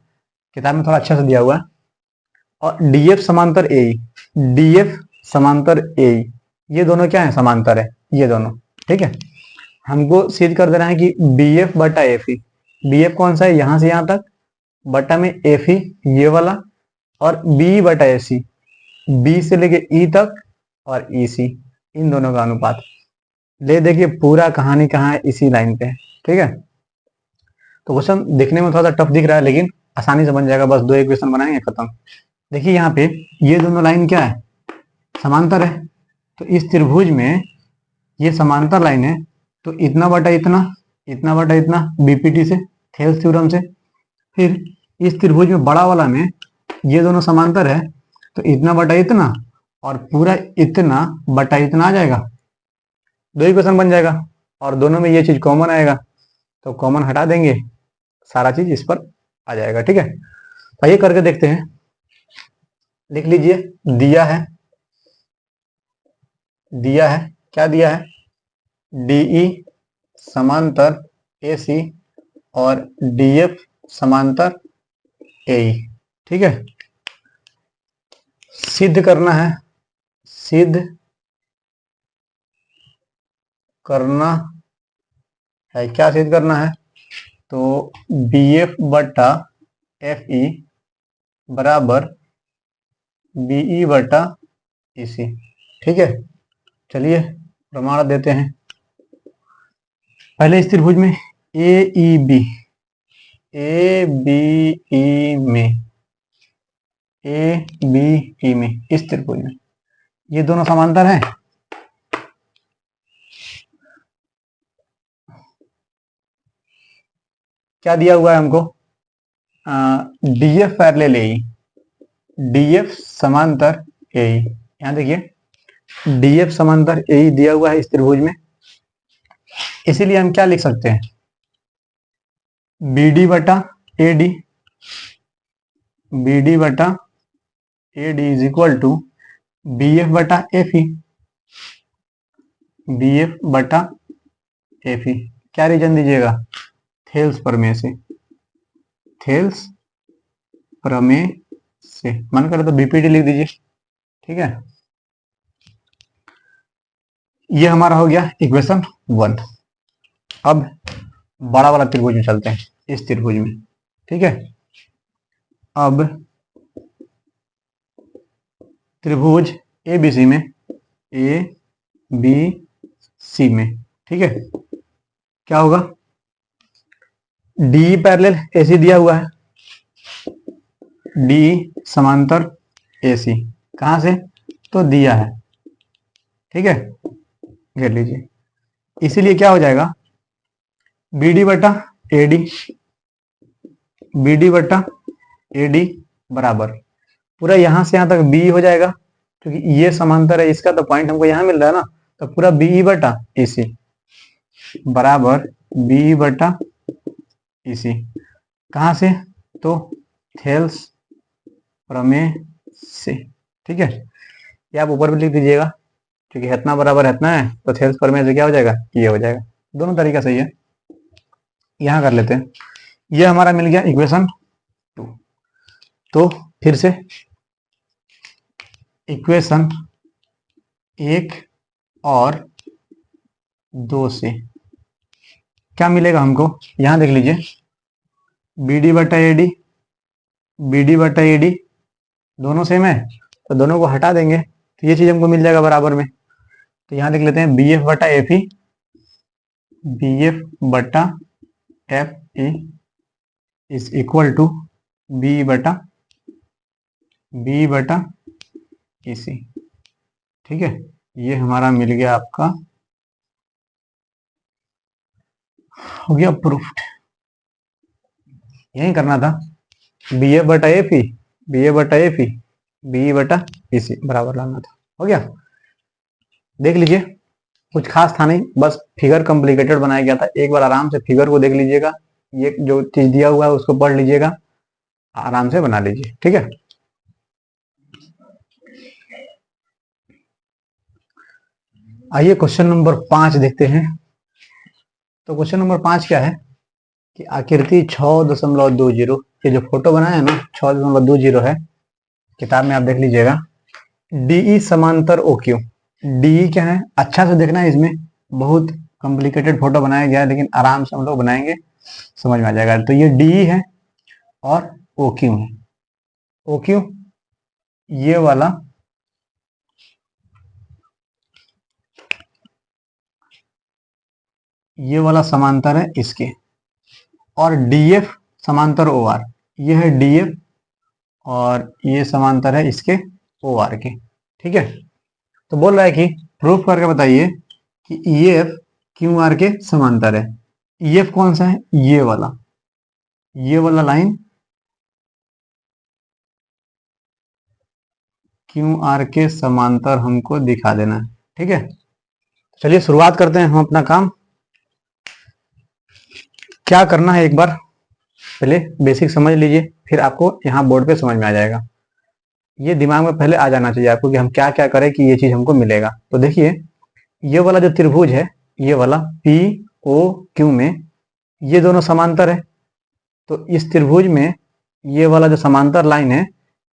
किताब में थोड़ा अच्छा से दिया हुआ है। और डीएफ समांतर ए, डीएफ समांतर ए, ये दोनों क्या है समांतर है ये दोनों। ठीक है, हमको सिद्ध कर देना है कि बी एफ बटा एफ ई, बी एफ कौन सा है यहां से यहां तक, बटा में एफ ई ये वाला, और बी बटा ए सी, बी से लेके ई तक और ई सी, इन दोनों का अनुपात ले देखिए पूरा कहानी कहाँ है इसी लाइन पे है। ठीक है, तो क्वेश्चन देखने में थोड़ा सा टफ दिख रहा है लेकिन आसानी से बन जाएगा, बस 2 इक्वेशन बनाएंगे खत्म। देखिए यहाँ पे ये दोनों लाइन क्या है समांतर है, तो इस त्रिभुज में ये समांतर लाइन है तो इतना बटा इतना बीपीटी से थेल्स थ्योरम से, फिर इस त्रिभुज में बड़ा वाला में ये दोनों समांतर है तो इतना बटा इतना और पूरा इतना बटा इतना आ जाएगा, 2 इक्वेशन बन जाएगा और दोनों में ये चीज कॉमन आएगा तो कॉमन हटा देंगे सारा चीज इस पर आ जाएगा। ठीक है, तो ये करके देखते हैं, लिख लीजिए दिया है क्या दिया है डीई समांतर एसी और डीएफ समांतर एई। ठीक है, सिद्ध करना है क्या सिद्ध करना है तो बी एफ बटा एफ ई बराबर बीई बटा इसी। ठीक है, चलिए प्रमाण देते हैं। पहले इस त्रिभुज में ए E B, A B E में, ए बी ई में, इस त्रिभुज में ये दोनों समांतर हैं, क्या दिया हुआ है हमको, डी एफ पैरेलल ए, डी एफ समांतर ए, यहाँ देखिए डी एफ समांतर ए दिया हुआ है इस त्रिभुज में, इसीलिए हम क्या लिख सकते हैं, बी डी बटा ए डी, बी डी बटा A D is equal to B F बटा एफ ई, बी एफ बटा एफ ई। क्या रीजन दीजिएगा, थेल्स प्रमेय से, थेल्स प्रमेय से, मन करे तो बीपीटी लिख दीजिए, ठीक है। ये हमारा हो गया इक्वेशन 1। अब बड़ा वाला त्रिभुज में चलते हैं, इस त्रिभुज में, ठीक है। अब त्रिभुज ए बी सी में, ए बी सी में, ठीक है, क्या होगा, डी पैरेलल एसी दिया हुआ है, डी समांतर एसी, कहां से, तो दिया है, ठीक है, घेर लीजिए। इसीलिए क्या हो जाएगा, बी डी बटा ए डी, बी डी बटा ए डी बराबर, पूरा यहां से यहां तक बी हो जाएगा, क्योंकि ये समांतर है इसका, तो पॉइंट हमको यहां मिल रहा है ना, तो पूरा बी बटा इसी बराबर बी बटा इसी, कहां से, तो थेल्स प्रमेय से, ठीक है। ये आप ऊपर भी लिख दीजिएगा, क्योंकि इतना बराबर इतना है, तो थेल्स प्रमेय से क्या हो जाएगा, ये हो जाएगा, दोनों तरीका सही है। यहां कर लेते हैं, ये हमारा मिल गया इक्वेशन 2। तो फिर से इक्वेशन 1 और 2 से क्या मिलेगा हमको, यहां देख लीजिए, बी डी बटा ए डी, बी डी बटा ए डी दोनों सेम है, तो दोनों को हटा देंगे, तो ये चीज हमको मिल जाएगा बराबर में। तो यहां लिख लेते हैं बी एफ बटा एफ ई, बी एफ बटा F E is equal to B बटा ई सी, ठीक है। ये हमारा मिल गया, आपका हो गया प्रूफ्ड। यही करना था, बी ए बटा एफ ई, बी ए बटा एफ ई, बी बटा ई सी बराबर लाना था, हो गया। देख लीजिए, कुछ खास था नहीं, बस फिगर कॉम्प्लिकेटेड बनाया गया था। एक बार आराम से फिगर को देख लीजिएगा, ये जो चीज दिया हुआ है उसको पढ़ लीजिएगा, आराम से बना लीजिए, ठीक है। आइए क्वेश्चन नंबर 5 देखते हैं। तो क्वेश्चन नंबर 5 क्या है कि आकृति 6.20, ये जो फोटो बनाया है ना 6.20 है, किताब में आप देख लीजिएगा, डीई समांतर ओ क्यू। डीई क्या है, अच्छा से देखना है, इसमें बहुत कॉम्प्लिकेटेड फोटो बनाया गया है, लेकिन आराम से हम लोग बनाएंगे, समझ में आ जाएगा। तो ये डीई है और ओ क्यू है, ओ क्यू ये वाला समांतर है इसके, और डीएफ समांतर ओ आर, ये है डीएफ और ये समांतर है इसके ओ आर के, ठीक है। तो बोल रहा है कि प्रूफ करके बताइए कि ईएफ क्यू आर के समांतर है। ईएफ कौन सा है, ये वाला लाइन क्यू आर के समांतर हमको दिखा देना है, ठीक है। चलिए शुरुआत करते हैं हम अपना काम। क्या करना है, एक बार पहले बेसिक समझ लीजिए, फिर आपको यहाँ बोर्ड पे समझ में आ जाएगा। ये दिमाग में पहले आ जाना चाहिए आपको कि हम क्या क्या करें कि ये चीज हमको मिलेगा। तो देखिए, ये वाला जो त्रिभुज है, ये वाला पी ओ क्यू में ये दोनों समांतर है, तो इस त्रिभुज में ये वाला जो समांतर लाइन है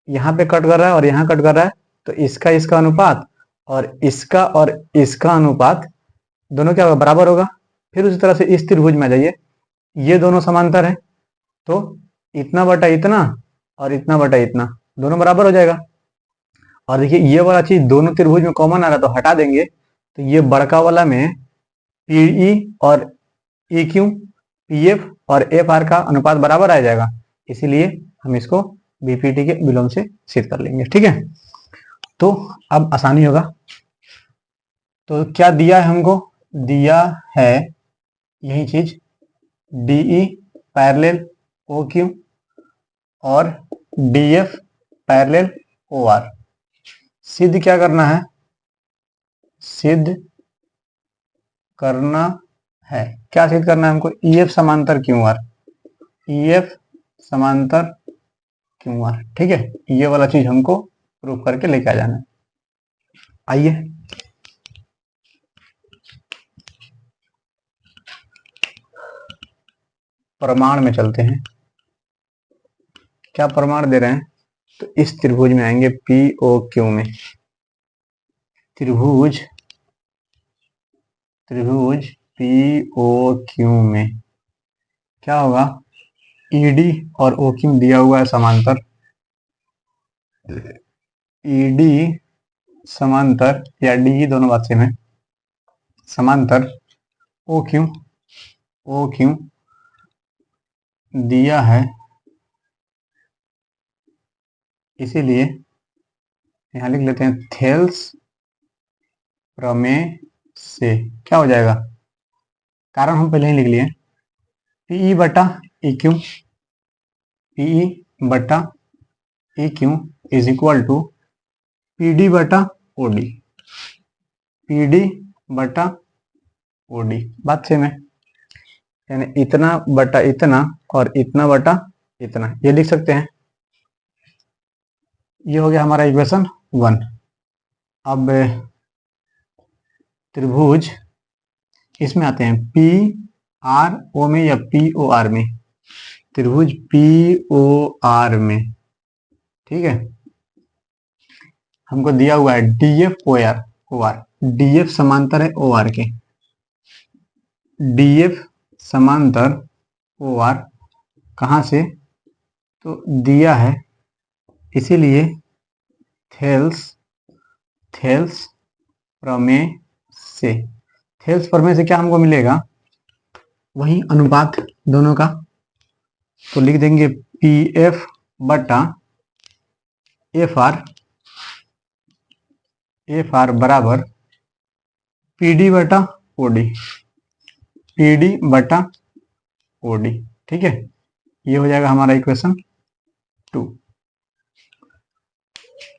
यहाँ पे कट कर रहा है और यहाँ कट कर रहा है, तो इसका अनुपात और इसका अनुपात दोनों क्या होगा, बराबर होगा। फिर उसी तरह से इस त्रिभुज में आ जाइए, ये दोनों समांतर है, तो इतना बटा इतना और इतना बटा इतना दोनों बराबर हो जाएगा। और देखिए ये वाला चीज दोनों त्रिभुज में कॉमन आ रहा है, तो हटा देंगे, तो ये बड़का वाला में पीई और ई क्यू, पी एफ और एफ आर का अनुपात बराबर आ जाएगा, इसीलिए हम इसको बीपीटी के विलोम से सिद्ध कर लेंगे, ठीक है। तो अब आसानी होगा। तो क्या दिया है हमको, दिया है यही चीज डीई पैरेलल ओ क्यू और D F parallel O R. सिद्ध क्या करना है? सिद्ध करना है, क्या सिद्ध करना है हमको? ई एफ समांतर क्यू आर, ई एफ समांतर क्यू आर। ठीक है, ये वाला चीज हमको प्रूफ करके लेके आ जाना है। आइए प्रमाण में चलते हैं। क्या प्रमाण दे रहे हैं? तो इस त्रिभुज में आएंगे, पी ओ क्यू में, त्रिभुज पी ओ क्यू में क्या होगा? ईडी और ओ क्यू दिया हुआ है समांतर, ईडी समांतर या डी दोनों बात सेम है, समांतर ओ क्यू दिया है, इसीलिए यहां लिख लेते हैं थेल्स प्रमेय से क्या हो जाएगा? कारण हम पहले ही लिख लिए, पीई बटा ई क्यू, पीई बटा E Q is equal to PD बटा ओडी, पीडी बटा ओडी, बात सेम है। यानी इतना बटा इतना और इतना बटा इतना, ये लिख सकते हैं। ये हो गया हमारा इक्वेशन 1। अब त्रिभुज इसमें आते हैं, पी आर ओ में या पी ओ आर में, त्रिभुज पी ओ आर में। ठीक है, हमको दिया हुआ है D F O R, D F समांतर है ओ आर के, डी एफ समांतर ओ आर कहां से? तो दिया है, इसीलिए थेल्स प्रमेय से, थेल्स प्रमेय से क्या हमको मिलेगा? वही अनुपात दोनों का, तो लिख देंगे पी एफ बटा एफ आर बराबर पीडी बटा ओडी, पीडी बटा ओडी। ठीक है, ये हो जाएगा हमारा इक्वेशन 2।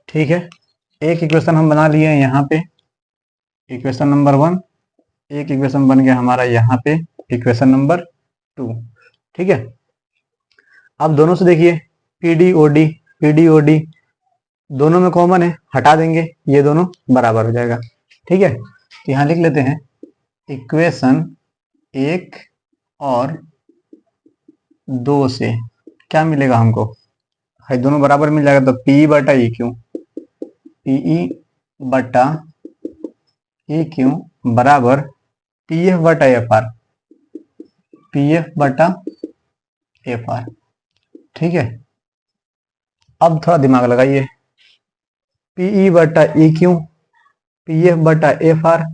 ठीक है, एक इक्वेशन हम बना लिए हैं यहाँ पे, इक्वेशन नंबर 1, एक इक्वेशन बन गया हमारा यहाँ पे इक्वेशन नंबर 2। ठीक है, अब दोनों से देखिए, पीडी ओडी दोनों में कॉमन है, हटा देंगे, ये दोनों बराबर हो जाएगा। ठीक है, तो यहाँ लिख लेते हैं इक्वेशन 1 और 2 से क्या मिलेगा हमको? है दोनों बराबर मिल जाएगा, तो पी बटा ई क्यू, पीई बटा ई क्यू बराबर पी एफ बटा एफ आर, पी एफ बटा एफ आर। ठीक है, अब थोड़ा दिमाग लगाइए, पीई बटा ई क्यू, पी एफ बटा एफ आर,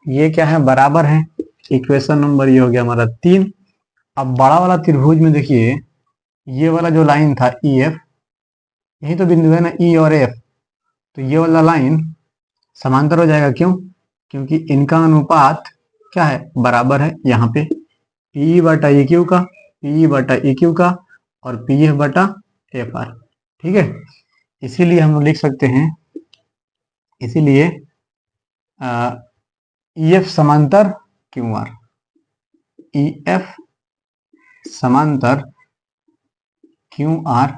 ये क्या है? बराबर है। इक्वेशन नंबर ये हो गया हमारा 3। अब बड़ा वाला त्रिभुज में देखिए, ये वाला जो लाइन था ई एफ, यही तो बिंदु है ना ई और एफ, तो ये वाला लाइन समांतर हो जाएगा। क्यों? क्योंकि इनका अनुपात क्या है? बराबर है। यहाँ पे पी बटा ई क्यू का, पी बटा ई क्यू का और पी एफ बटा एफ आर। ठीक है, इसीलिए हम लिख सकते हैं, इसीलिए ई एफ समांतर क्यू आर, ई एफ समांतर क्यू आर,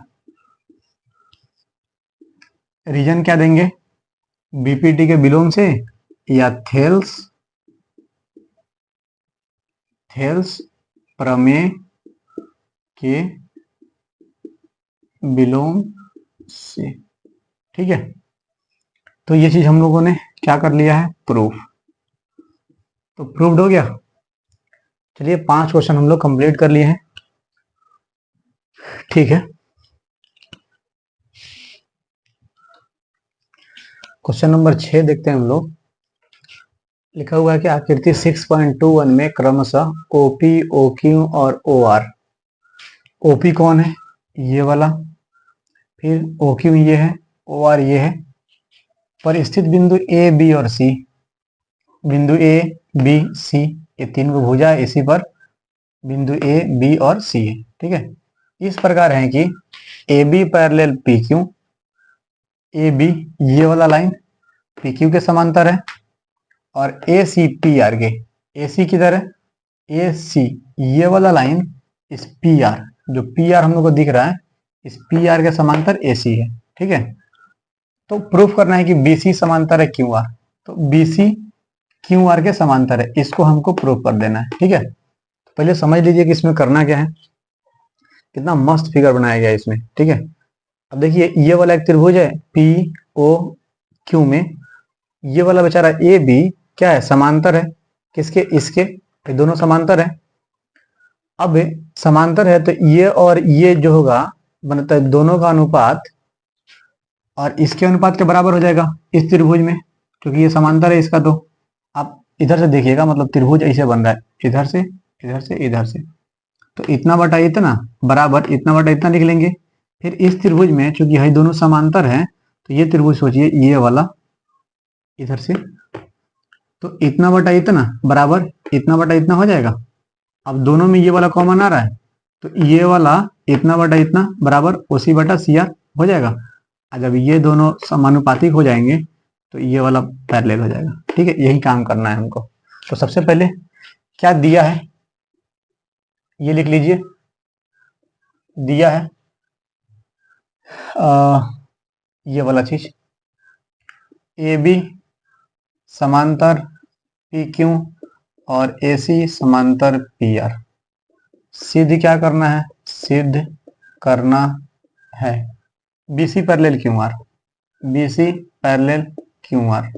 रीजन क्या देंगे? बीपीटी के विलोम से या थेल्स प्रमेय के विलोम से। ठीक है, तो ये चीज हम लोगों ने क्या कर लिया है? प्रूफ। तो प्रूव्ड हो गया। चलिए 5 क्वेश्चन हम लोग कंप्लीट कर लिए हैं। ठीक है, क्वेश्चन नंबर 6 देखते हैं हम लोग। लिखा हुआ है कि आकृति 6.21 में क्रमशः ओपी, ओक्यू और ओ आर, ओपी कौन है? ये वाला, फिर ओक्यू ये है, ओ आर ये है, पर स्थित बिंदु ए बी और सी, बिंदु ए बी सी ये 3 को भुजा है, इसी पर बिंदु ए बी और सी है। ठीक है, इस प्रकार है कि A B parallel P Q, A B ये वाला लाइन पी क्यू के समांतर है, और ए सी पी आर के, ए सी किधर है, ए सी ये वाला लाइन इस पी आर, जो पी आर हम लोग को दिख रहा है इस पी आर के समांतर ए सी है। ठीक है, तो प्रूफ करना है कि बी सी समांतर है क्यू आर, तो बी सी क्यू आर के समांतर है, इसको हमको प्रूफ कर देना है। ठीक है, तो पहले समझ लीजिए कि इसमें करना क्या है, कितना मस्त फिगर बनाया गया है इसमें। ठीक है, अब देखिए ये वाला एक त्रिभुज है पी ओ क्यू में, ये वाला बेचारा ए बी क्या है, समांतर है किसके, इसके, ये दोनों समांतर है। अब समांतर है तो ये और ये जो होगा बनता है दोनों का अनुपात, और इसके अनुपात के बराबर हो जाएगा इस त्रिभुज में, क्योंकि ये समांतर है इसका। तो आप इधर से देखिएगा, मतलब त्रिभुज ऐसे बन रहा है, इधर से इधर से इधर से, तो इतना बटा इतना बराबर इतना बटा इतना लिख लेंगे। फिर इस त्रिभुज में चूंकि यही दोनों समांतर हैं, तो ये त्रिभुज सोचिए ये वाला इधर से, तो इतना बटा इतना बराबर इतना बटा इतना हो जाएगा। अब दोनों में ये वाला कॉमन आ रहा है, तो ये वाला इतना बटा इतना बराबर ओसी बटा सी आर हो जाएगा। और जब ये दोनों समानुपातिक हो जाएंगे तो ये वाला पैरेलल हो जाएगा। ठीक है, यही काम करना है हमको। तो सबसे पहले क्या दिया है ये लिख लीजिए, दिया है ये वाला चीज, ए बी समांतर पी क्यू और ए सी समांतर पी आर। सिद्ध क्या करना है, सिद्ध करना है B C parallel Q R, B C parallel Q R,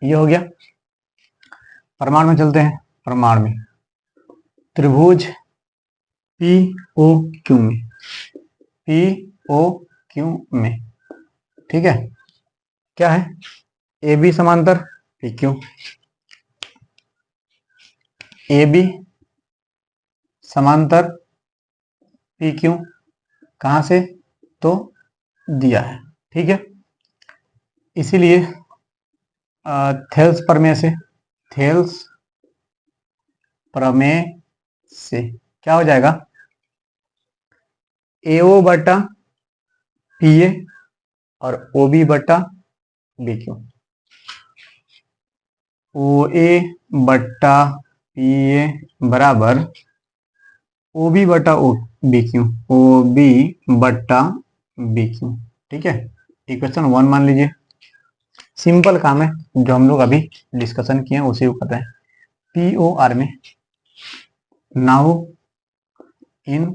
ये हो गया। प्रमाण में चलते हैं, प्रमाण में त्रिभुज पी ओ क्यू में, पी ओ क्यू में, ठीक है, क्या है, ए बी समांतर पी क्यू, ए बी समांतर पी क्यू, कहां से, तो दिया है। ठीक है, इसीलिए थेल्स प्रमेय से, थेल्स प्रमेय से क्या हो जाएगा, एओ बटा पी ए और ओ बी बटा बी क्यू, ओ ए बटा पी ए बराबर ओ बी बटा O B Q, O B बटा बी क्यू। ठीक है, इक्वेशन 1 मान लीजिए, सिंपल काम है, जो हम लोग अभी डिस्कशन किए हैं उसी को कर रहे हैं। पी ओ आर में, now in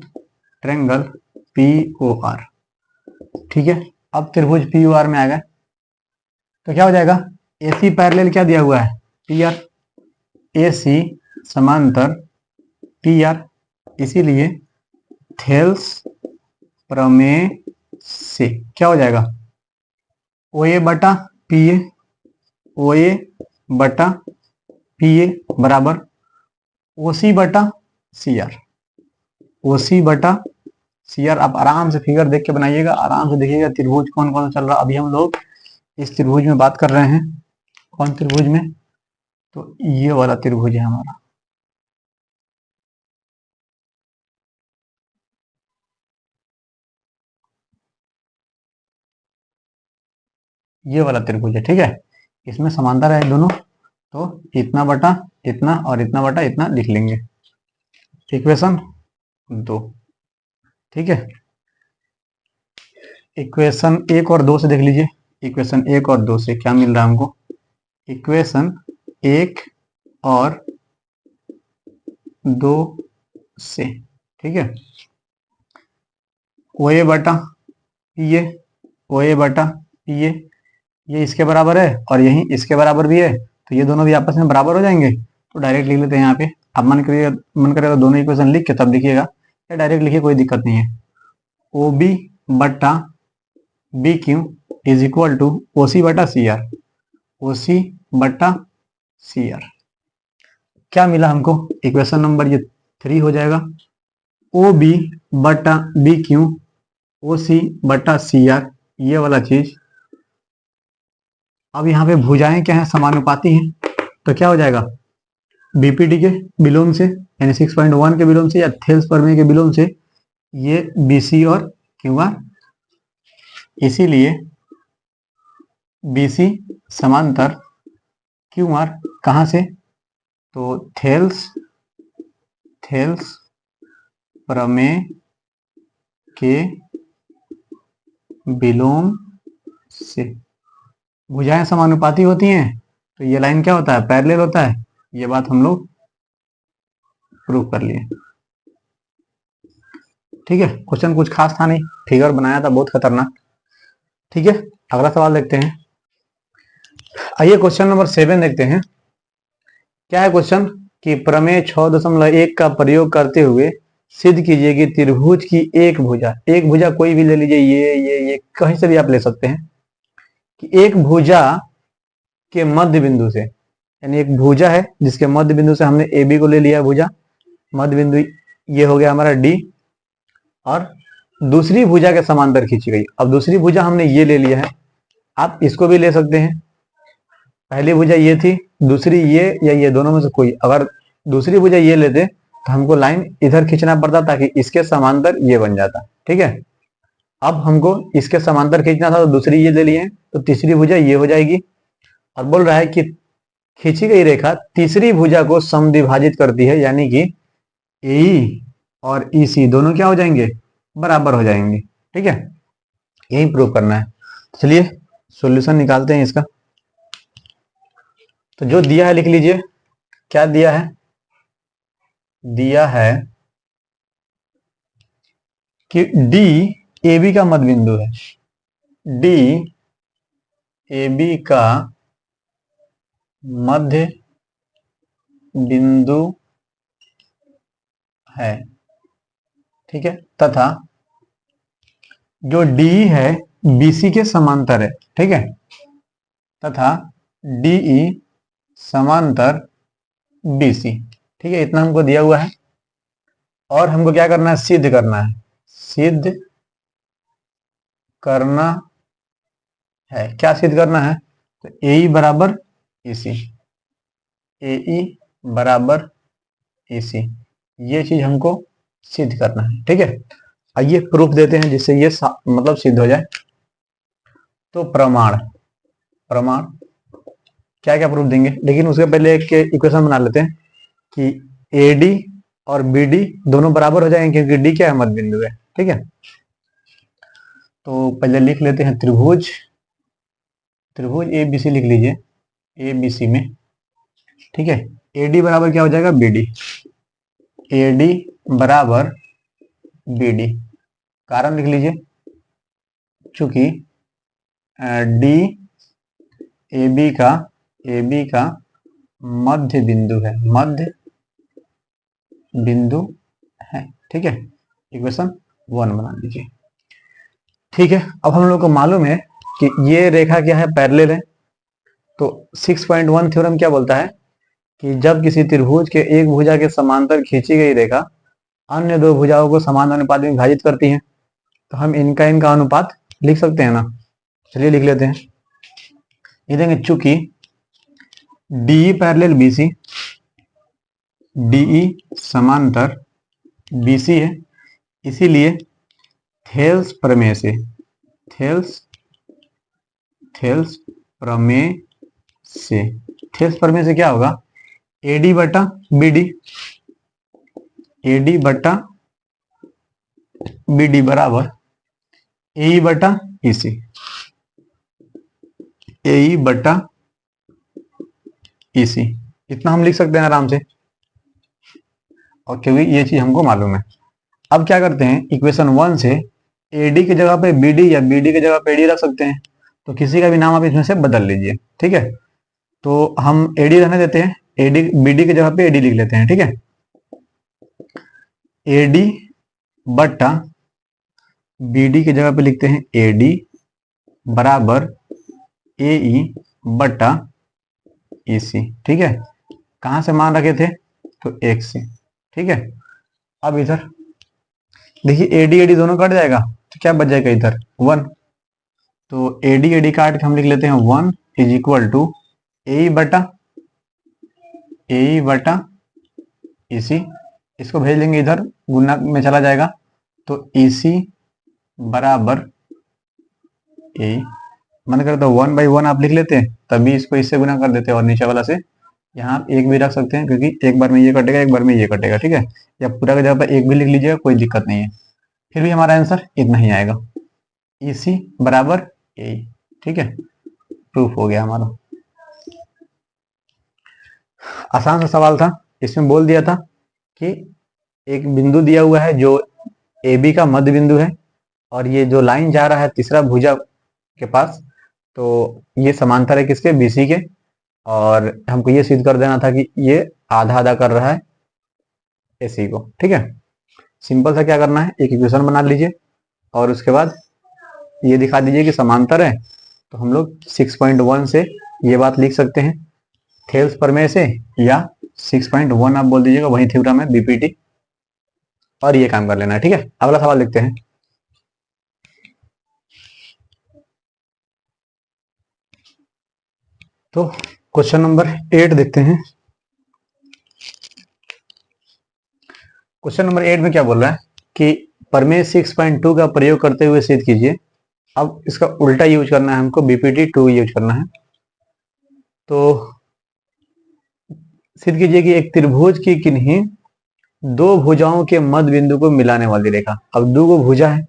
triangle P O R. ठीक है, अब त्रिभुज पी ओ आर में आ गए तो क्या हो जाएगा, ए सी पैरेलल क्या दिया हुआ है, पी आर, ए सी समांतर पी आर, इसीलिए थेल्स प्रमेय से क्या हो जाएगा, ओ ए बटा पी ए, ओ ए बटा पी ए बराबर ओ सी बटा सी आर, ओ सी बटा सी आर। आप आराम से फिगर देख के बनाइएगा, आराम से देखिएगा त्रिभुज कौन कौन सा चल रहा है। अभी हम लोग इस त्रिभुज में बात कर रहे हैं, कौन त्रिभुज में, तो ये वाला त्रिभुज है हमारा, ये वाला त्रिभुज है। ठीक है, इसमें समांतर है दोनों, तो इतना बटा इतना और इतना बटा इतना लिख लेंगे, इक्वेशन 2। ठीक है, इक्वेशन 1 और 2 से देख लीजिए, इक्वेशन 1 और 2 से क्या मिल रहा है हमको, इक्वेशन 1 और 2 से, ठीक है, ओ ए बटा पी ए, ओ ए बटा पी ए, ये इसके बराबर है और यही इसके बराबर भी है, तो ये दोनों भी आपस में बराबर हो जाएंगे। तो डायरेक्ट लिख लेते हैं यहाँ पे। अब मन करेगा दोनों इक्वेशन लिख के तब लिखिएगा, या डायरेक्ट लिखिए, कोई दिक्कत नहीं है। ओ बी बटा B Q is equal to O C बटा सी आर, ओ सी बटा सी आर। क्या मिला हमको, इक्वेशन नंबर ये 3 हो जाएगा, ओ बी बटा बी क्यू ओ सी बटा सी आर, ये वाला चीज। अब यहाँ पे भुजाएं क्या है, समानुपाती हैं, तो क्या हो जाएगा, बीपीडी के बिलोम से यानी 6.1 के बिलोम से या थेल्स प्रमेय के बिलोम से ये बीसी और क्यूआर, इसीलिए बीसी समांतर क्यूआर कहां से, तो थेल्स प्रमेय के विलोम से। भुजाएं समानुपाती होती हैं तो ये लाइन क्या होता है, पैरेलल होता है। ये बात हम लोग प्रूव कर लिए। ठीक है, क्वेश्चन कुछ खास था नहीं, फिगर बनाया था बहुत खतरनाक। ठीक है, अगला सवाल देखते हैं। आइए क्वेश्चन नंबर 7 देखते हैं। क्या है क्वेश्चन कि प्रमेय 6.1 का प्रयोग करते हुए सिद्ध कीजिए कि त्रिभुज की एक भुजा कोई भी ले लीजिए, ये कहीं से भी आप ले सकते हैं, कि एक भुजा के मध्य बिंदु से, यानी एक भुजा है जिसके मध्य बिंदु से हमने ए बी को ले लिया भुजा, मध्य बिंदु ये हो गया हमारा डी, और दूसरी भुजा के समांतर खींची गई। अब दूसरी भुजा हमने ये ले लिया है, आप इसको भी ले सकते हैं। पहली भुजा ये थी, दूसरी ये, या ये दोनों में से कोई। अगर दूसरी भुजा ये लेते तो हमको लाइन इधर खींचना पड़ता ताकि इसके समांतर ये बन जाता। ठीक है, अब हमको इसके समांतर खींचना था तो दूसरी ये ले लिए, तो तीसरी भुजा ये हो जाएगी। और बोल रहा है कि खींची गई रेखा तीसरी भुजा को समद्विभाजित करती है, यानी कि ए और ईसी दोनों क्या हो जाएंगे, बराबर हो जाएंगे। ठीक है, यही प्रूव करना है। चलिए सॉल्यूशन निकालते हैं इसका। तो जो दिया है लिख लीजिए। क्या दिया है, दिया है कि डी ए बी का मध्य बिंदु है, डी ए बी का मध्य बिंदु है। ठीक है, तथा जो डी है बीसी के समांतर है। ठीक है, तथा डीई समांतर बीसी। ठीक है, इतना हमको दिया हुआ है और हमको क्या करना है, सिद्ध करना है। सिद्ध करना है, क्या सिद्ध करना है, तो ए बराबर ईसी, ए बराबर ईसी, ये चीज हमको सिद्ध करना है। ठीक है, आइए प्रूफ देते हैं जिससे ये मतलब सिद्ध हो जाए। तो प्रमाण क्या क्या प्रूफ देंगे, लेकिन उसके पहले एक इक्वेशन बना लेते हैं कि AD और BD दोनों बराबर हो जाएंगे क्योंकि D क्या है, मध्य बिंदु है। ठीक है, तो पहले लिख लेते हैं त्रिभुज ABC लिख लीजिए, ABC में। ठीक है, AD बराबर क्या हो जाएगा, BD, AD बराबर BD। कारण लिख लीजिए, चूंकि D AB का मध्य बिंदु है। ठीक है, इक्वेशन 1 बना लीजिए। ठीक है, अब हम लोग को मालूम है कि ये रेखा क्या है, पैरेलल है। तो 6.1 थ्योरम क्या बोलता है कि जब किसी त्रिभुज के एक भुजा के समांतर खींची गई रेखा अन्य दो भुजाओं को समान अनुपात में विभाजित करती है, तो हम इनका अनुपात लिख सकते हैं ना। चलिए लिख लेते हैं। ये देंगे, चूंकि DE पैरेलल BC, DE समांतर BC है, इसीलिए थेल्स प्रमेय से क्या होगा, AD बटा BD बराबर AE बटा EC, इतना हम लिख सकते हैं आराम से, और क्योंकि ये चीज हमको मालूम है। अब क्या करते हैं, इक्वेशन 1 से AD की जगह पे BD या BD की जगह पे AD रख सकते हैं, तो किसी का भी नाम आप इसमें से बदल लीजिए। ठीक है, तो हम AD रहने देते हैं, BD की जगह पे AD लिख लेते हैं। ठीक है, AD बटा BD की जगह पे लिखते हैं AD बराबर AE बटा EC। ठीक है, कहां से मान रखे थे, तो 1 से। ठीक है, अब इधर देखिए AD दोनों कट जाएगा तो क्या बच जाएगा, इधर 1। तो AD काट के हम लिख लेते हैं 1 इज इक्वल टू AE बटा ए बटा ईसी, इसको भेज देंगे इधर, गुना में चला जाएगा, तो ईसी बराबर ए, मन करे तो 1/1 आप लिख लेते हैं, तभी इसको इससे गुना कर देते हैं, और नीचे वाला से यहाँ आप एक भी रख सकते हैं, क्योंकि एक बार में ये कटेगा, एक बार में ये कटेगा, ठीक है। या पूरा का जगह पर एक भी लिख लीजिएगा, कोई दिक्कत नहीं है, फिर भी हमारा आंसर इतना ही आएगा, ईसी बराबर ए, ठीक है। प्रूफ हो गया हमारा। आसान सा सवाल था, इसमें बोल दिया था कि एक बिंदु दिया हुआ है जो ए बी का मध्य बिंदु है, और ये जो लाइन जा रहा है तीसरा भुजा के पास, तो ये समांतर है किसके, बीसी के, और हमको ये सिद्ध कर देना था कि ये आधा आधा कर रहा है एसी को, ठीक है। सिंपल सा क्या करना है, एक इक्वेशन बना लीजिए और उसके बाद ये दिखा दीजिए कि समांतर है, तो हम लोग 6.1 से ये बात लिख सकते हैं, थेल्स प्रमेय से, या 6.1 आप बोल दीजिएगा, वही थ्योरम है बीपीटी, और ये काम कर लेना है, ठीक है। अगला सवाल देखते हैं। तो क्वेश्चन नंबर 8 देखते हैं। क्वेश्चन नंबर 8 में क्या बोल रहा है कि प्रमेय 6.2 का प्रयोग करते हुए सिद्ध कीजिए। अब इसका उल्टा यूज करना है हमको, बीपीटी 2 यूज करना है। तो सिद्ध कीजिए कि एक त्रिभुज की किन्हीं दो भुजाओं के मध्य बिंदु को मिलाने वाली रेखा, अब दो को भुजा है,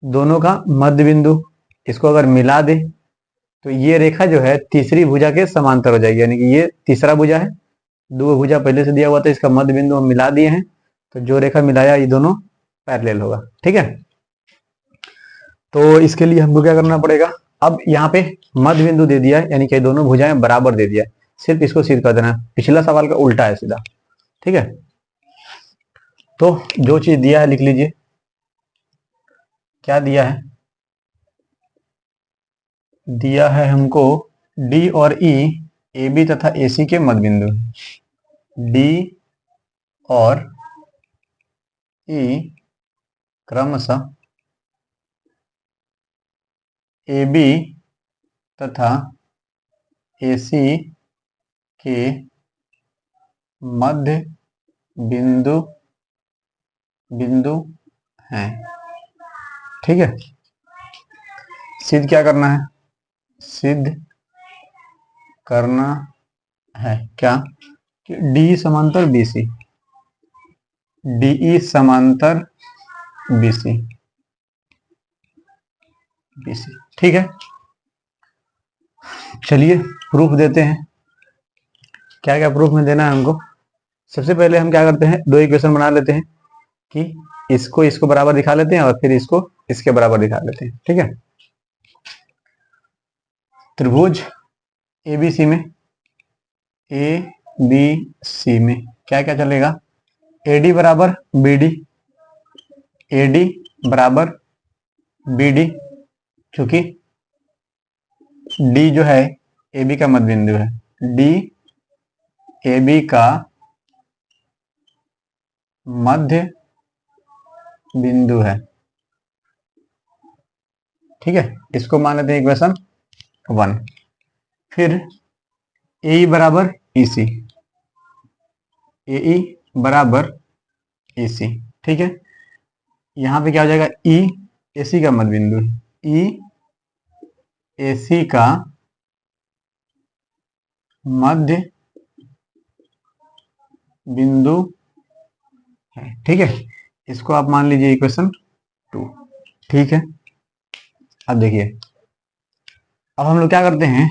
दोनों का मध्य बिंदु, इसको अगर मिला दे तो ये रेखा जो है तीसरी भुजा के समांतर हो जाएगी, यानी कि ये तीसरा भुजा है, दो भुजा पहले से दिया हुआ था, इसका मध्य बिंदु हम मिला दिए हैं, तो जो रेखा मिलाया ये दोनों पैरेलल होगा, ठीक है। तो इसके लिए हमको क्या करना पड़ेगा, अब यहाँ पे मध्य बिंदु दे दिया है, यानी कि दोनों भुजाएं बराबर दे दिया है, सिर्फ इसको सिद्ध कर देना, पिछला सवाल का उल्टा है सीधा, ठीक है। तो जो चीज दिया है लिख लीजिए, क्या दिया है, दिया है हमको डी और ई, ए बी तथा ए सी के मध्य बिंदु, डी और ई क्रमशः ए बी तथा ए सी के मध्य बिंदु हैं, ठीक है। सिद्ध क्या करना है, सिद्ध करना है क्या कि डी समांतर बीसी, डीई समांतर बीसी, बीसी, ठीक है। चलिए प्रूफ देते हैं, क्या क्या प्रूफ में देना है हमको। सबसे पहले हम क्या करते हैं, दो इक्वेशन बना लेते हैं कि इसको बराबर दिखा लेते हैं और फिर इसको इसके बराबर दिखा लेते हैं, ठीक है। त्रिभुज एबीसी में, ए बी सी में क्या क्या चलेगा, एडी बराबर बीडी, एडी बराबर बीडी, क्योंकि डी जो है ए बी का मध्य बिंदु है, डी ए बी का मध्य बिंदु है, ठीक है। इसको मान लेते हैं इक्वेशन 1। फिर ए बराबर ईसी, ए बराबर ईसी, ठीक है। यहां पे क्या हो जाएगा, ई एसी का मध्य बिंदु, ई एसी का मध्य बिंदु है, ठीक है। इसको आप मान लीजिए इक्वेशन 2, ठीक है। अब देखिए, अब हम लोग क्या करते हैं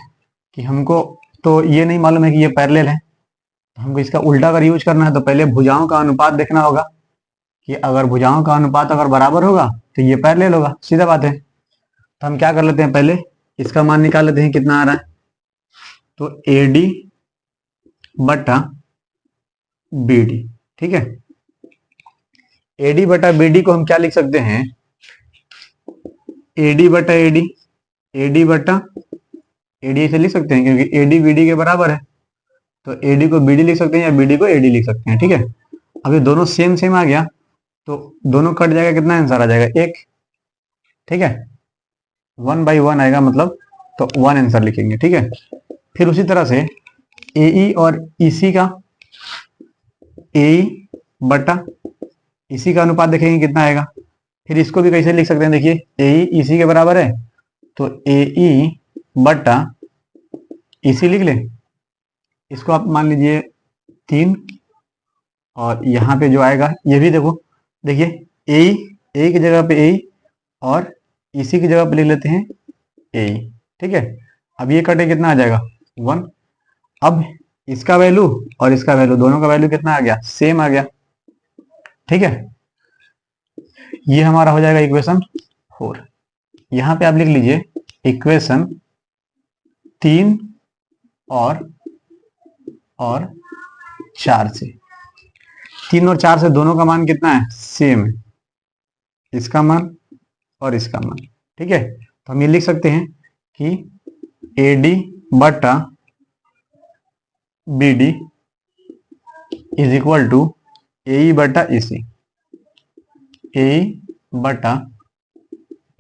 कि हमको तो ये नहीं मालूम है कि ये पैरेलल है, तो हमको इसका उल्टा अगर यूज करना है तो पहले भुजाओं का अनुपात देखना होगा, कि अगर भुजाओं का अनुपात अगर बराबर होगा तो ये पैरेलल होगा, सीधा बात है। तो हम क्या कर लेते हैं, पहले इसका मान निकाल लेते हैं कितना आ रहा है, तो AD बटा BD, ठीक है। AD बटा BD को हम क्या लिख सकते हैं, AD बटा AD, AD बटा AD से लिख सकते हैं, क्योंकि AD BD के बराबर है, तो AD को BD लिख सकते हैं या BD को AD लिख सकते हैं, ठीक है। अब ये दोनों सेम सेम आ गया तो दोनों कट जाएगा, कितना आंसर आ जाएगा, 1, ठीक है। 1/1 आएगा मतलब, तो 1 आंसर लिखेंगे, ठीक है। फिर उसी तरह से AE और EC का ए बटा इसी का अनुपात देखेंगे कितना आएगा। फिर इसको भी कैसे लिख सकते हैं, देखिए ए इसी के बराबर है तो ए ई बटा इसी लिख लें। इसको आप मान लीजिए 3 और यहाँ पे जो आएगा ये भी देखो, देखिए ए की जगह पे ए और इसी की जगह पे लिख लेते हैं ए। ठीक है, अब ये कटे कितना आ जाएगा 1। अब इसका वैल्यू और इसका वैल्यू दोनों का वैल्यू कितना आ गया, सेम आ गया। ठीक है, ये हमारा हो जाएगा इक्वेशन 4। यहां पे आप लिख लीजिए इक्वेशन 3 और 4 से, 3 और 4 से दोनों का मान कितना है, सेम है, इसका मान और इसका मान। ठीक है, तो हम ये लिख सकते हैं कि ए डी बटा B D is equal to A बटा ई सी, ए बटा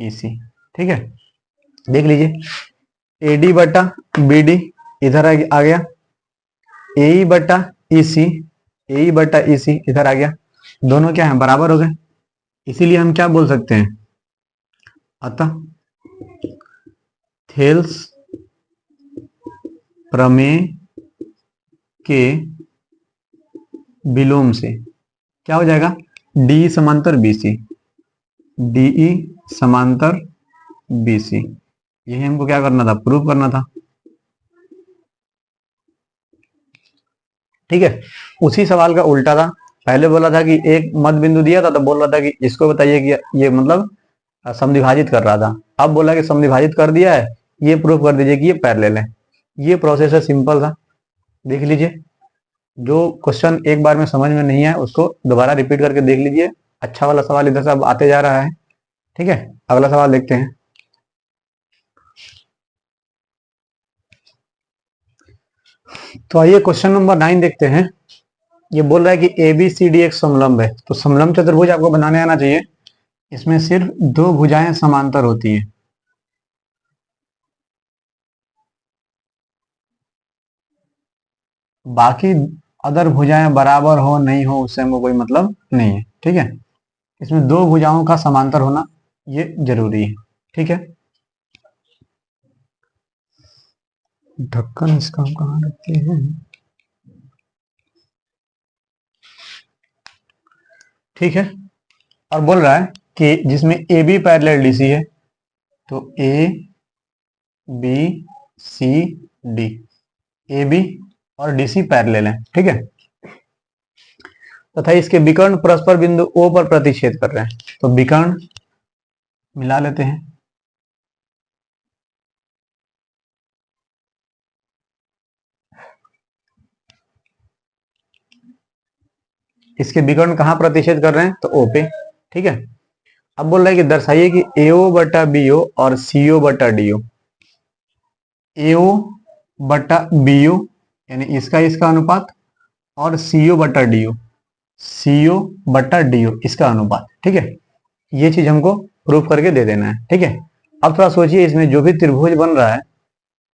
ई सी। ठीक है, देख लीजिए ए डी बटा बी डी इधर आ गया, ए बटा ई सी, ए बटा ई सी इधर आ गया, दोनों क्या है, बराबर हो गए। इसीलिए हम क्या बोल सकते हैं, अतः थेल्स प्रमेय के विलोम से क्या हो जाएगा, डी समांतर बीसी, डीई समांतर बीसी। यही हमको क्या करना था, प्रूव करना था। ठीक है, उसी सवाल का उल्टा था। पहले बोला था कि एक मध्य बिंदु दिया था तो बोल रहा था कि इसको बताइए कि ये मतलब समद्विभाजित कर रहा था। अब बोला कि समद्विभाजित कर दिया है, ये प्रूफ कर दीजिए कि ये पैरेलल है। ये प्रोसेस है, सिंपल था। देख लीजिए, जो क्वेश्चन एक बार में समझ में नहीं आया उसको दोबारा रिपीट करके देख लीजिए। अच्छा वाला सवाल इधर से अब आते जा रहा है। ठीक है, अगला सवाल देखते हैं। तो आइए क्वेश्चन नंबर 9 देखते हैं। ये बोल रहा है कि ए बी सी डी एक समलंब है, तो समलंब चतुर्भुज आपको बनाने आना चाहिए। इसमें सिर्फ 2 भुजाएं समांतर होती हैं, बाकी अदर भुजाएं बराबर हो नहीं हो उससे हमको कोई मतलब नहीं है। ठीक है, इसमें 2 भुजाओं का समांतर होना ये जरूरी है। ठीक है, ढक्कन इसका हम कहाँ रखते हैं। ठीक है, और बोल रहा है कि जिसमें A B parallel D C है, तो A B C D, A B और डी सी पैरेलल है। ठीक है, तथा इसके विकर्ण परस्पर बिंदु ओ पर प्रतिच्छेद कर रहे हैं, तो विकर्ण मिला लेते हैं। इसके विकर्ण कहां प्रतिच्छेद कर रहे हैं, तो ओ पे। ठीक है, अब बोल रहा है कि दर्शाइए कि एओ बटा बीओ और सीओ बटा डीओ, एओ बटा बीओ यानी इसका अनुपात, और सीओ बटा डीओ, सीओ बटा डीओ इसका अनुपात। ठीक है, ये चीज हमको प्रूफ करके दे देना है। ठीक है, अब थोड़ा सोचिए, इसमें जो भी त्रिभुज बन रहा है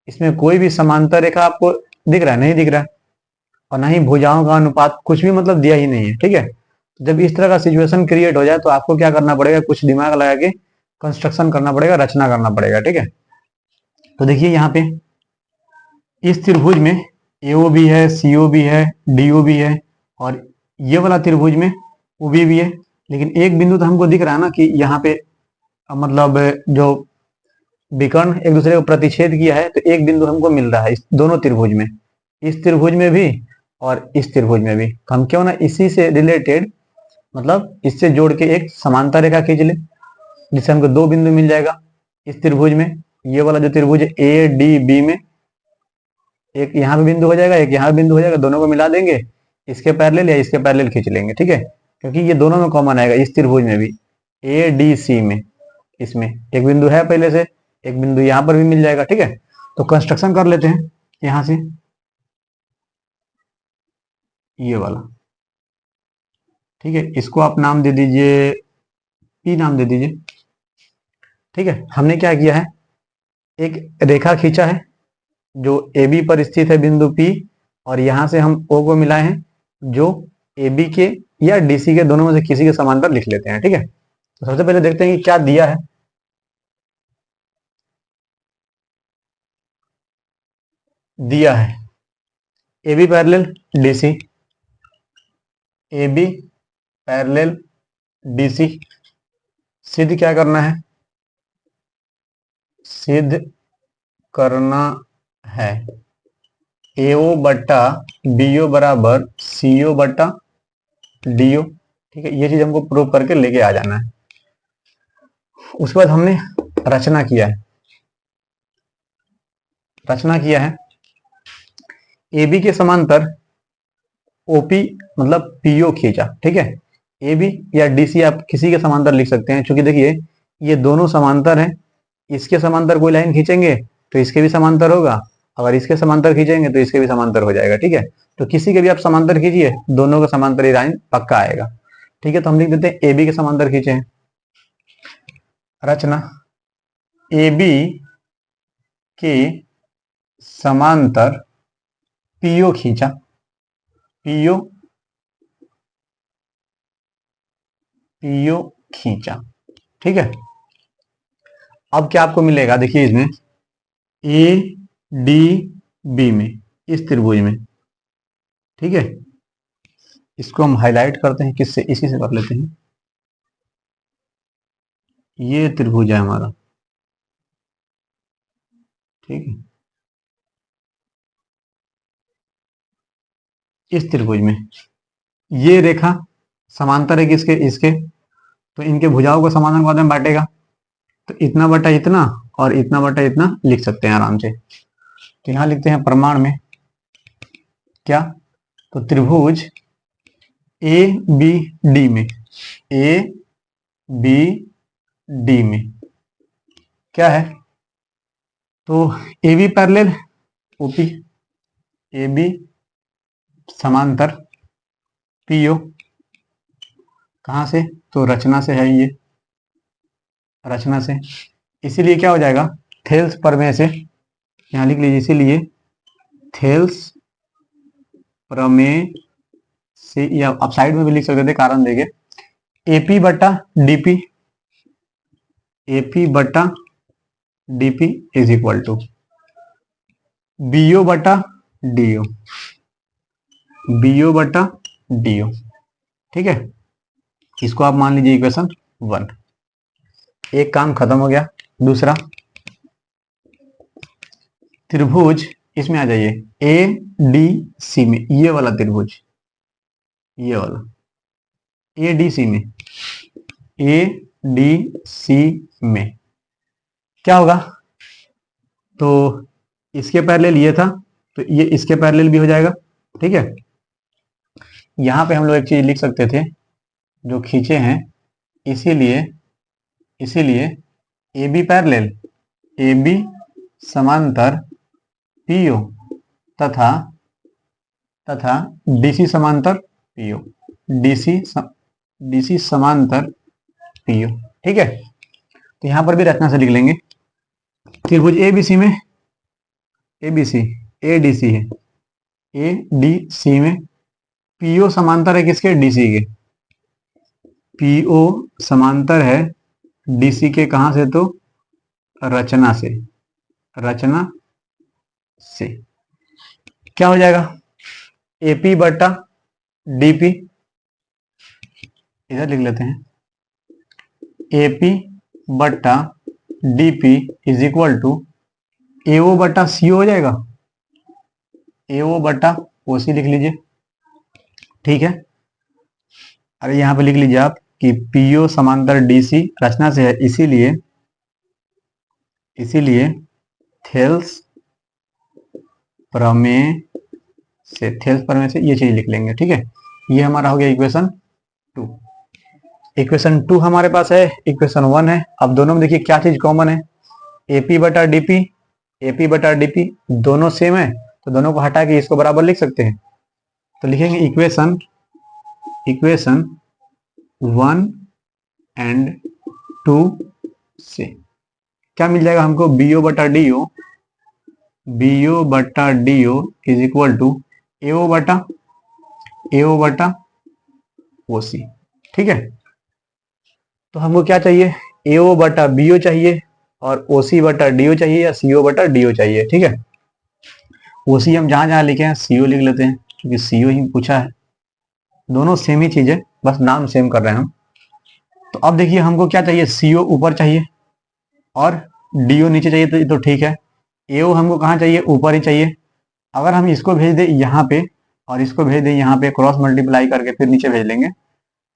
इसमें कोई भी समांतर रेखा आपको दिख रहा है, नहीं दिख रहा है, और ना ही भुजाओं का अनुपात, कुछ भी मतलब दिया ही नहीं है। ठीक है, जब इस तरह का सिचुएशन क्रिएट हो जाए तो आपको क्या करना पड़ेगा, कुछ दिमाग लगा के कंस्ट्रक्शन करना पड़ेगा, रचना करना पड़ेगा। ठीक है, तो देखिए यहाँ पे इस त्रिभुज में एओ भी है, सीओ भी है, डीओ भी है, और ये वाला त्रिभुज में ओबी भी है। लेकिन एक बिंदु तो हमको दिख रहा है ना कि यहाँ पे मतलब जो विकर्ण एक दूसरे को प्रतिच्छेद किया है, तो एक बिंदु हमको मिल रहा है इस दोनों त्रिभुज में, इस त्रिभुज में भी और इस त्रिभुज में भी। तो हम क्यों ना इसी से रिलेटेड, मतलब इससे जोड़ के एक समांतर रेखा खींच ले, जिससे हमको 2 बिंदु मिल जाएगा इस त्रिभुज में। ये वाला जो त्रिभुज है ए डी बी में, एक यहाँ पे बिंदु हो जाएगा, एक यहाँ बिंदु हो जाएगा, दोनों को मिला देंगे, इसके पैरेलल या इसके पैरेलल खींच लेंगे। ठीक है, क्योंकि ये दोनों में कॉमन आएगा, इस त्रिभुज में भी ए डी सी में, इसमें एक बिंदु है पहले से, एक बिंदु यहाँ पर भी मिल जाएगा। ठीक है, तो कंस्ट्रक्शन कर लेते हैं यहां से, ये वाला। ठीक है, इसको आप नाम दे दीजिए पी, नाम दे दीजिए। ठीक है, हमने क्या किया है, एक रेखा खींचा है जो ए बी पर स्थित है बिंदु पी, और यहां से हम ओ को मिलाए हैं, जो ए बी के या डी सी के दोनों में से किसी के समांतर लिख लेते हैं। ठीक है, तो सबसे पहले देखते हैं कि क्या दिया है। दिया है A B parallel D C, A B parallel D C. सिद्ध क्या करना है? सिद्ध करना है AO बट्टा BO बराबर CO बट्टा DO। ठीक है, ये चीज हमको प्रूव करके लेके आ जाना है। उसके बाद हमने रचना किया है। रचना किया है AB के समांतर OP मतलब PO खींचा। ठीक है, AB या DC आप किसी के समांतर लिख सकते हैं, क्योंकि देखिए ये दोनों समांतर हैं। इसके समांतर कोई लाइन खींचेंगे तो इसके भी समांतर होगा, अगर इसके समांतर खींचेंगे तो इसके भी समांतर हो जाएगा। ठीक है, तो किसी के भी आप समांतर खींचिए, दोनों का समांतर ही लाइन पक्का आएगा। ठीक है, तो हम लिख देते हैं AB के समांतर खींचे हैं। रचना AB के समांतर PO खींचा, PO खींचा। ठीक है, अब क्या आपको मिलेगा? देखिए इसमें ADB में, इस त्रिभुज में। ठीक है, इसको हम हाईलाइट करते हैं, किससे? इसी से कर लेते हैं। ये त्रिभुज है हमारा। ठीक है, इस त्रिभुज में ये रेखा समांतर है किसके? इसके। तो इनके भुजाओं को समानांतर में बांटेगा, तो इतना बटा इतना और इतना बटा इतना लिख सकते हैं आराम से। तो यहां लिखते हैं प्रमाण में क्या? तो त्रिभुज ABD में, ABD में क्या है? तो AB पैरेलल OP, AB समांतर PO। कहां से? तो रचना से है ये, रचना से। इसीलिए क्या हो जाएगा? थेल्स प्रमेय से। यहां लिख लीजिए, इसीलिए थेल्स प्रमेय से, या आप साइड में भी लिख सकते थे, कारण देंगे AP बटा DP, AP बटा DP is equal to BO बटा DO, BO बटा DO। ठीक है, इसको आप मान लीजिए इक्वेशन 1। एक काम खत्म हो गया। दूसरा त्रिभुज, इसमें आ जाइए ADC में, ये वाला त्रिभुज, ये वाला ADC में, ADC में क्या होगा? तो इसके पैरेलल ये था, तो ये इसके पैरेलल भी हो जाएगा। ठीक है, यहां पे हम लोग एक चीज लिख सकते थे जो खींचे हैं, इसीलिए AB पैरेलल, AB समांतर PO तथा DC समांतर PO, DC समांतर PO। ठीक है, तो यहां पर भी रचना से लिख लेंगे। त्रिभुज ABC में, ABC ADC है, ADC में PO समांतर है किसके? DC के। PO समांतर है DC के, कहां से? तो रचना से, रचना से। क्या हो जाएगा? AP बटा DP, इधर लिख लेते हैं, AP बटा DP is equal to AO बटा CO हो जाएगा, AO बटा OC लिख लीजिए। ठीक है, अरे यहां पे लिख लीजिए आप कि PO समांतर DC रचना से है, इसीलिए थेल्स प्रमेय से, थेल्स प्रमेय से ये चीज लिख लेंगे। ठीक है, ये हमारा हो गया इक्वेशन 2। इक्वेशन 2 हमारे पास है, इक्वेशन 1 है। अब दोनों में देखिए क्या चीज कॉमन है? AP बटा DP, AP बटा DP दोनों सेम है, तो दोनों को हटा के इसको बराबर लिख सकते हैं। तो लिखेंगे इक्वेशन 1 एंड 2 से क्या मिल जाएगा हमको? BO बटा DO, BO बटा DO is equal to AO बटा AO बटा OC। ठीक है, तो हमको क्या चाहिए, AO बटा BO चाहिए और OC बटा DO चाहिए या CO बटा DO चाहिए। ठीक है, OC हम जहां जहां लिखे हैं CO लिख लेते हैं क्योंकि CO ही पूछा है, दोनों सेम ही चीज है, बस नाम सेम कर रहे हैं हम। तो अब देखिए हमको क्या चाहिए, CO ऊपर चाहिए और DO नीचे चाहिए, तो ठीक है। AO हमको कहाँ चाहिए, ऊपर ही चाहिए। अगर हम इसको भेज दें यहाँ पे और इसको भेज दें यहाँ पे, क्रॉस मल्टीप्लाई करके फिर नीचे भेज लेंगे,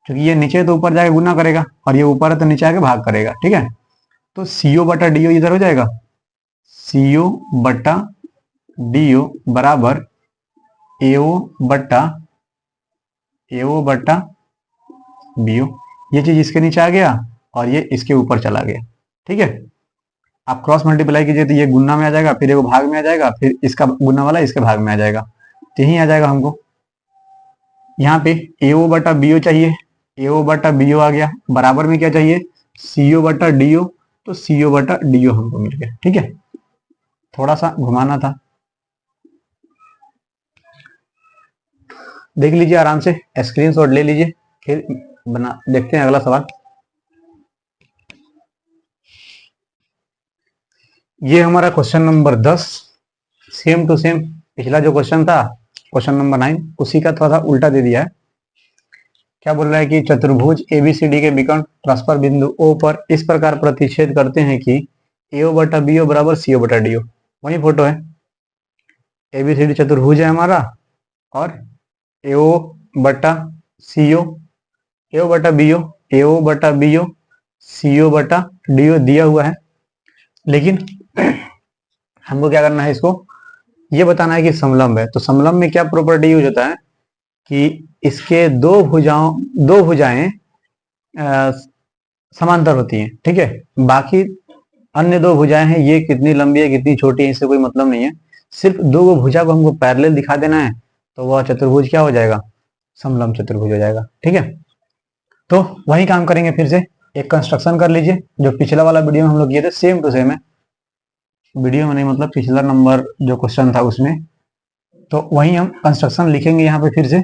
क्योंकि ये नीचे तो ऊपर जाके गुना करेगा और ये ऊपर है तो नीचे आके भाग करेगा। ठीक है, तो CO बटा DO इधर हो जाएगा, CO बटा DO बराबर AO बटा BO। ये चीज इसके नीचे आ गया और ये इसके ऊपर चला गया। ठीक है, आप क्रॉस मल्टीप्लाई कीजिए तो ये गुना में आ जाएगा, फिर ये भाग में आ जाएगा, फिर इसका गुना वाला इसके भाग में आ जाएगा, तो यही आ जाएगा हमको। यहाँ पे AO बटा BO चाहिए, AO बटा BO आ गया, बराबर में क्या चाहिए, CO बटा DO, तो CO बटा DO हमको मिल गया। ठीक है, थोड़ा सा घुमाना था, देख लीजिए आराम से, स्क्रीनशॉट ले लीजिए, फिर बना देखते हैं अगला सवाल। ये हमारा question number 10, same to same पिछला जो क्वेश्चन था क्वेश्चन नंबर 9, उसी का थोड़ा सा उल्टा दे दिया है। क्या बोल रहा है कि चतुर्भुज ABCD के विकर्ण परस्पर बिंदु O पर इस प्रकार प्रतिच्छेद करते हैं कि AO बटा BO बराबर CO बटा DO। वही फोटो है, ABCD चतुर्भुज है हमारा और AO बटा CO, AO बटा BO, AO बटा BO, CO बटा DO दिया हुआ है, लेकिन हमको क्या करना है, इसको ये बताना है कि समलंब है। तो समलंब में क्या प्रॉपर्टी यूज होता है कि इसके दो भुजाएं समांतर होती हैं। ठीक है, बाकी अन्य दो भुजाएं हैं, ये कितनी लंबी है कितनी छोटी है इससे कोई मतलब नहीं है, सिर्फ दो भुजा को हमको पैरेलल दिखा देना है, तो वह चतुर्भुज क्या हो जाएगा, समलंब चतुर्भुज हो जाएगा। ठीक है, तो वही काम करेंगे, फिर से एक कंस्ट्रक्शन कर लीजिए, जो पिछला वाला वीडियो में हम लोग किए थे सेम टू सेम है, वीडियो में नहीं मतलब पिछला नंबर जो क्वेश्चन था उसमें, तो वही हम कंस्ट्रक्शन लिखेंगे यहाँ पे फिर से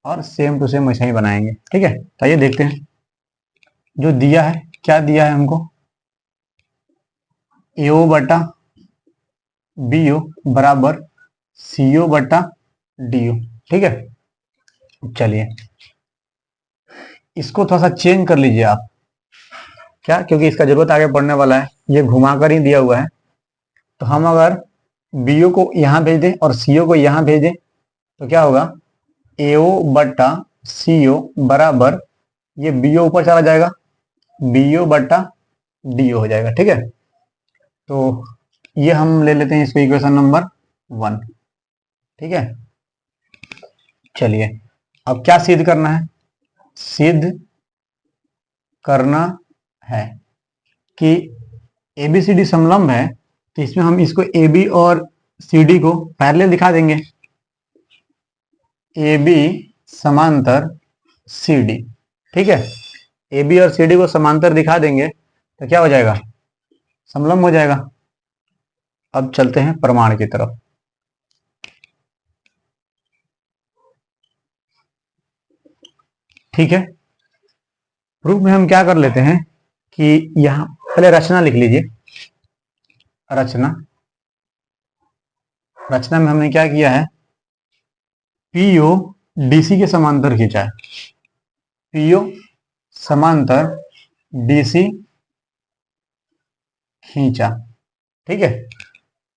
और सेम टू सेम वैसे ही बनाएंगे। ठीक है, तो आइए देखते हैं जो दिया है, क्या दिया है हमको, AO बटा BO बराबर CO बटा DO। ठीक है, चलिए इसको थोड़ा सा चेंज कर लीजिए आप, क्या, क्योंकि इसका जरूरत आगे पड़ने वाला है, ये घुमाकर ही दिया हुआ है। तो हम अगर BO को यहां भेज दें और CO को यहां भेज दें तो क्या होगा, AO बटा CO बराबर, ये BO ऊपर चला जाएगा, BO बटा DO हो जाएगा। ठीक है, तो ये हम ले लेते हैं इसको इक्वेशन नंबर 1। ठीक है, चलिए अब क्या सिद्ध करना है, सिद्ध करना है कि ABCD समलंब है, तो इसमें हम इसको AB और CD को पैरेलल दिखा देंगे, AB समांतर CD। ठीक है, AB और CD को समांतर दिखा देंगे तो क्या हो जाएगा, समलंब हो जाएगा। अब चलते हैं प्रमाण की तरफ। ठीक है, प्रूफ में हम क्या कर लेते हैं कि यहां पहले रचना लिख लीजिए, रचना में हमने क्या किया है, PO DC के समांतर खींचा है, PO समांतर DC खींचा। ठीक है,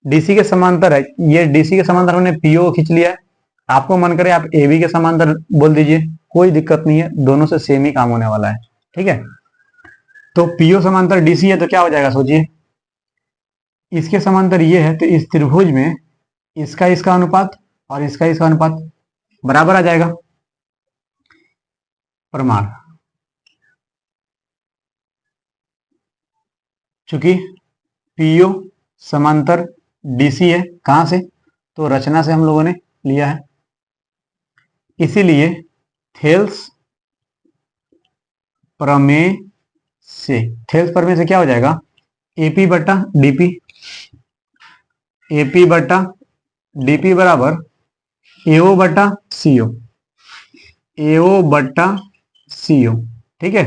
DC के समांतर है, ये DC के समांतर हमने PO खींच लिया है, आपको मन करे आप AB के समांतर बोल दीजिए, कोई दिक्कत नहीं है, दोनों से सेम ही काम होने वाला है। ठीक है, तो PO समांतर DC है तो क्या हो जाएगा, सोचिए इसके समांतर ये है, तो इस त्रिभुज में इसका अनुपात और इसका अनुपात बराबर आ जाएगा। प्रमाण, चूंकि PO समांतर DC है, कहां से, तो रचना से हम लोगों ने लिया है, इसीलिए थेल्स प्रमेय से क्या हो जाएगा, AP बटा DP, AP बटा DP बराबर AO बटा CO। AO बट्टा CO, ठीक है,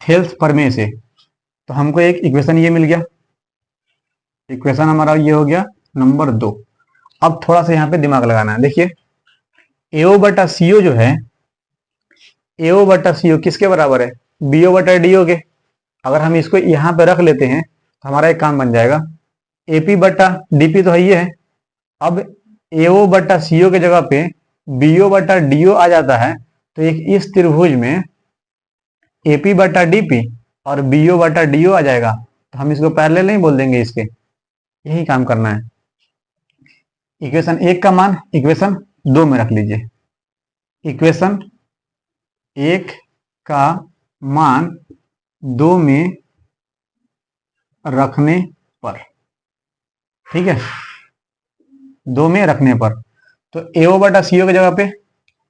थेल्स प्रमेय से। तो हमको एक इक्वेशन ये मिल गया, इक्वेशन हमारा ये हो गया नंबर 2। अब थोड़ा सा यहाँ पे दिमाग लगाना है। देखिए AO बटा CO जो है, AO बटा CO किसके बराबर है? BO बटा DO के। अगर हम इसको यहाँ पे रख लेते हैं तो हमारा एक काम बन जाएगा, AP बटा DP तो है ही है। अब AO बटा CO की जगह पे BO बटा DO आ जाता है, तो एक इस त्रिभुज में AP बटा DP और BO बटा DO आ जाएगा, तो हम इसको पैरेलल नहीं बोल देंगे इसके। यही काम करना है। इक्वेशन 1 का मान इक्वेशन 2 में रख लीजिए। इक्वेशन 1 का मान 2 में रखने पर, ठीक है, 2 में रखने पर, तो AO बटा CO की जगह पे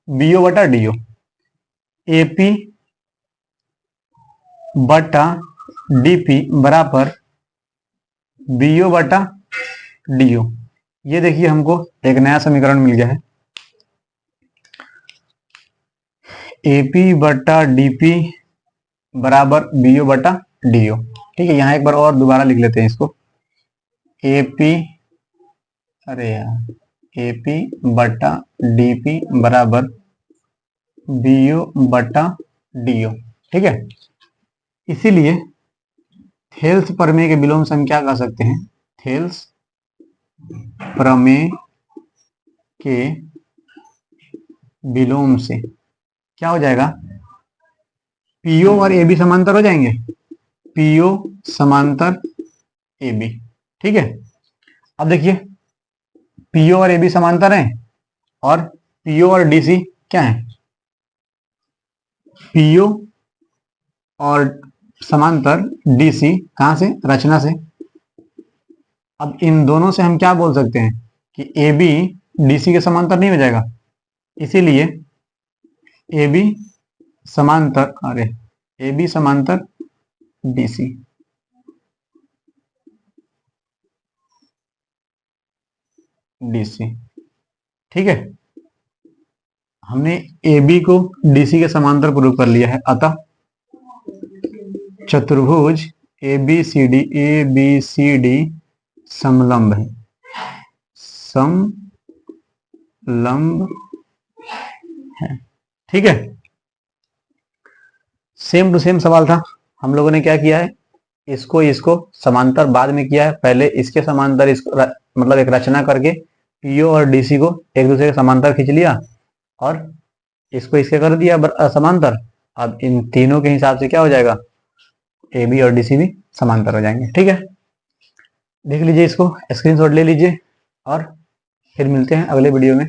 BO बटा DO, AP बटा DP बराबर BO बटा DO। ये देखिए हमको एक नया समीकरण मिल गया है, AP बटा DP बराबर BO बटा DO। ठीक है, यहाँ एक बार और दोबारा लिख लेते हैं इसको, AP, अरे यार, AP बटा DP बराबर BO बटा DO, ठीक है। इसीलिए थेल्स प्रमेय के विलोम से हम क्या कह सकते हैं? थेल्स प्रमेय के विलोम से क्या हो जाएगा? PO और AB समांतर हो जाएंगे, PO समांतर AB, ठीक है। अब देखिए PO और AB समांतर हैं और PO और DC क्या है? PO और समांतर DC कहां से? रचना से। अब इन दोनों से हम क्या बोल सकते हैं कि AB DC के समांतर नहीं हो जाएगा, इसीलिए AB समांतर, अरे AB समांतर DC, DC, ठीक है। हमने AB को DC के समांतर प्रूव कर लिया है, अतः चतुर्भुज ABCD समलंब है, समलंब है, ठीक है। सेम टू सेम सवाल था। हम लोगों ने क्या किया है, इसको समांतर बाद में किया है, पहले इसके समांतर इसको मतलब एक रचना करके PO और DC को एक दूसरे के समांतर खींच लिया और इसको इसके कर दिया समांतर। अब इन तीनों के हिसाब से क्या हो जाएगा? AB और DC भी समांतर हो जाएंगे, ठीक है। देख लीजिए, इसको स्क्रीनशॉट ले लीजिए और फिर मिलते हैं अगले वीडियो में।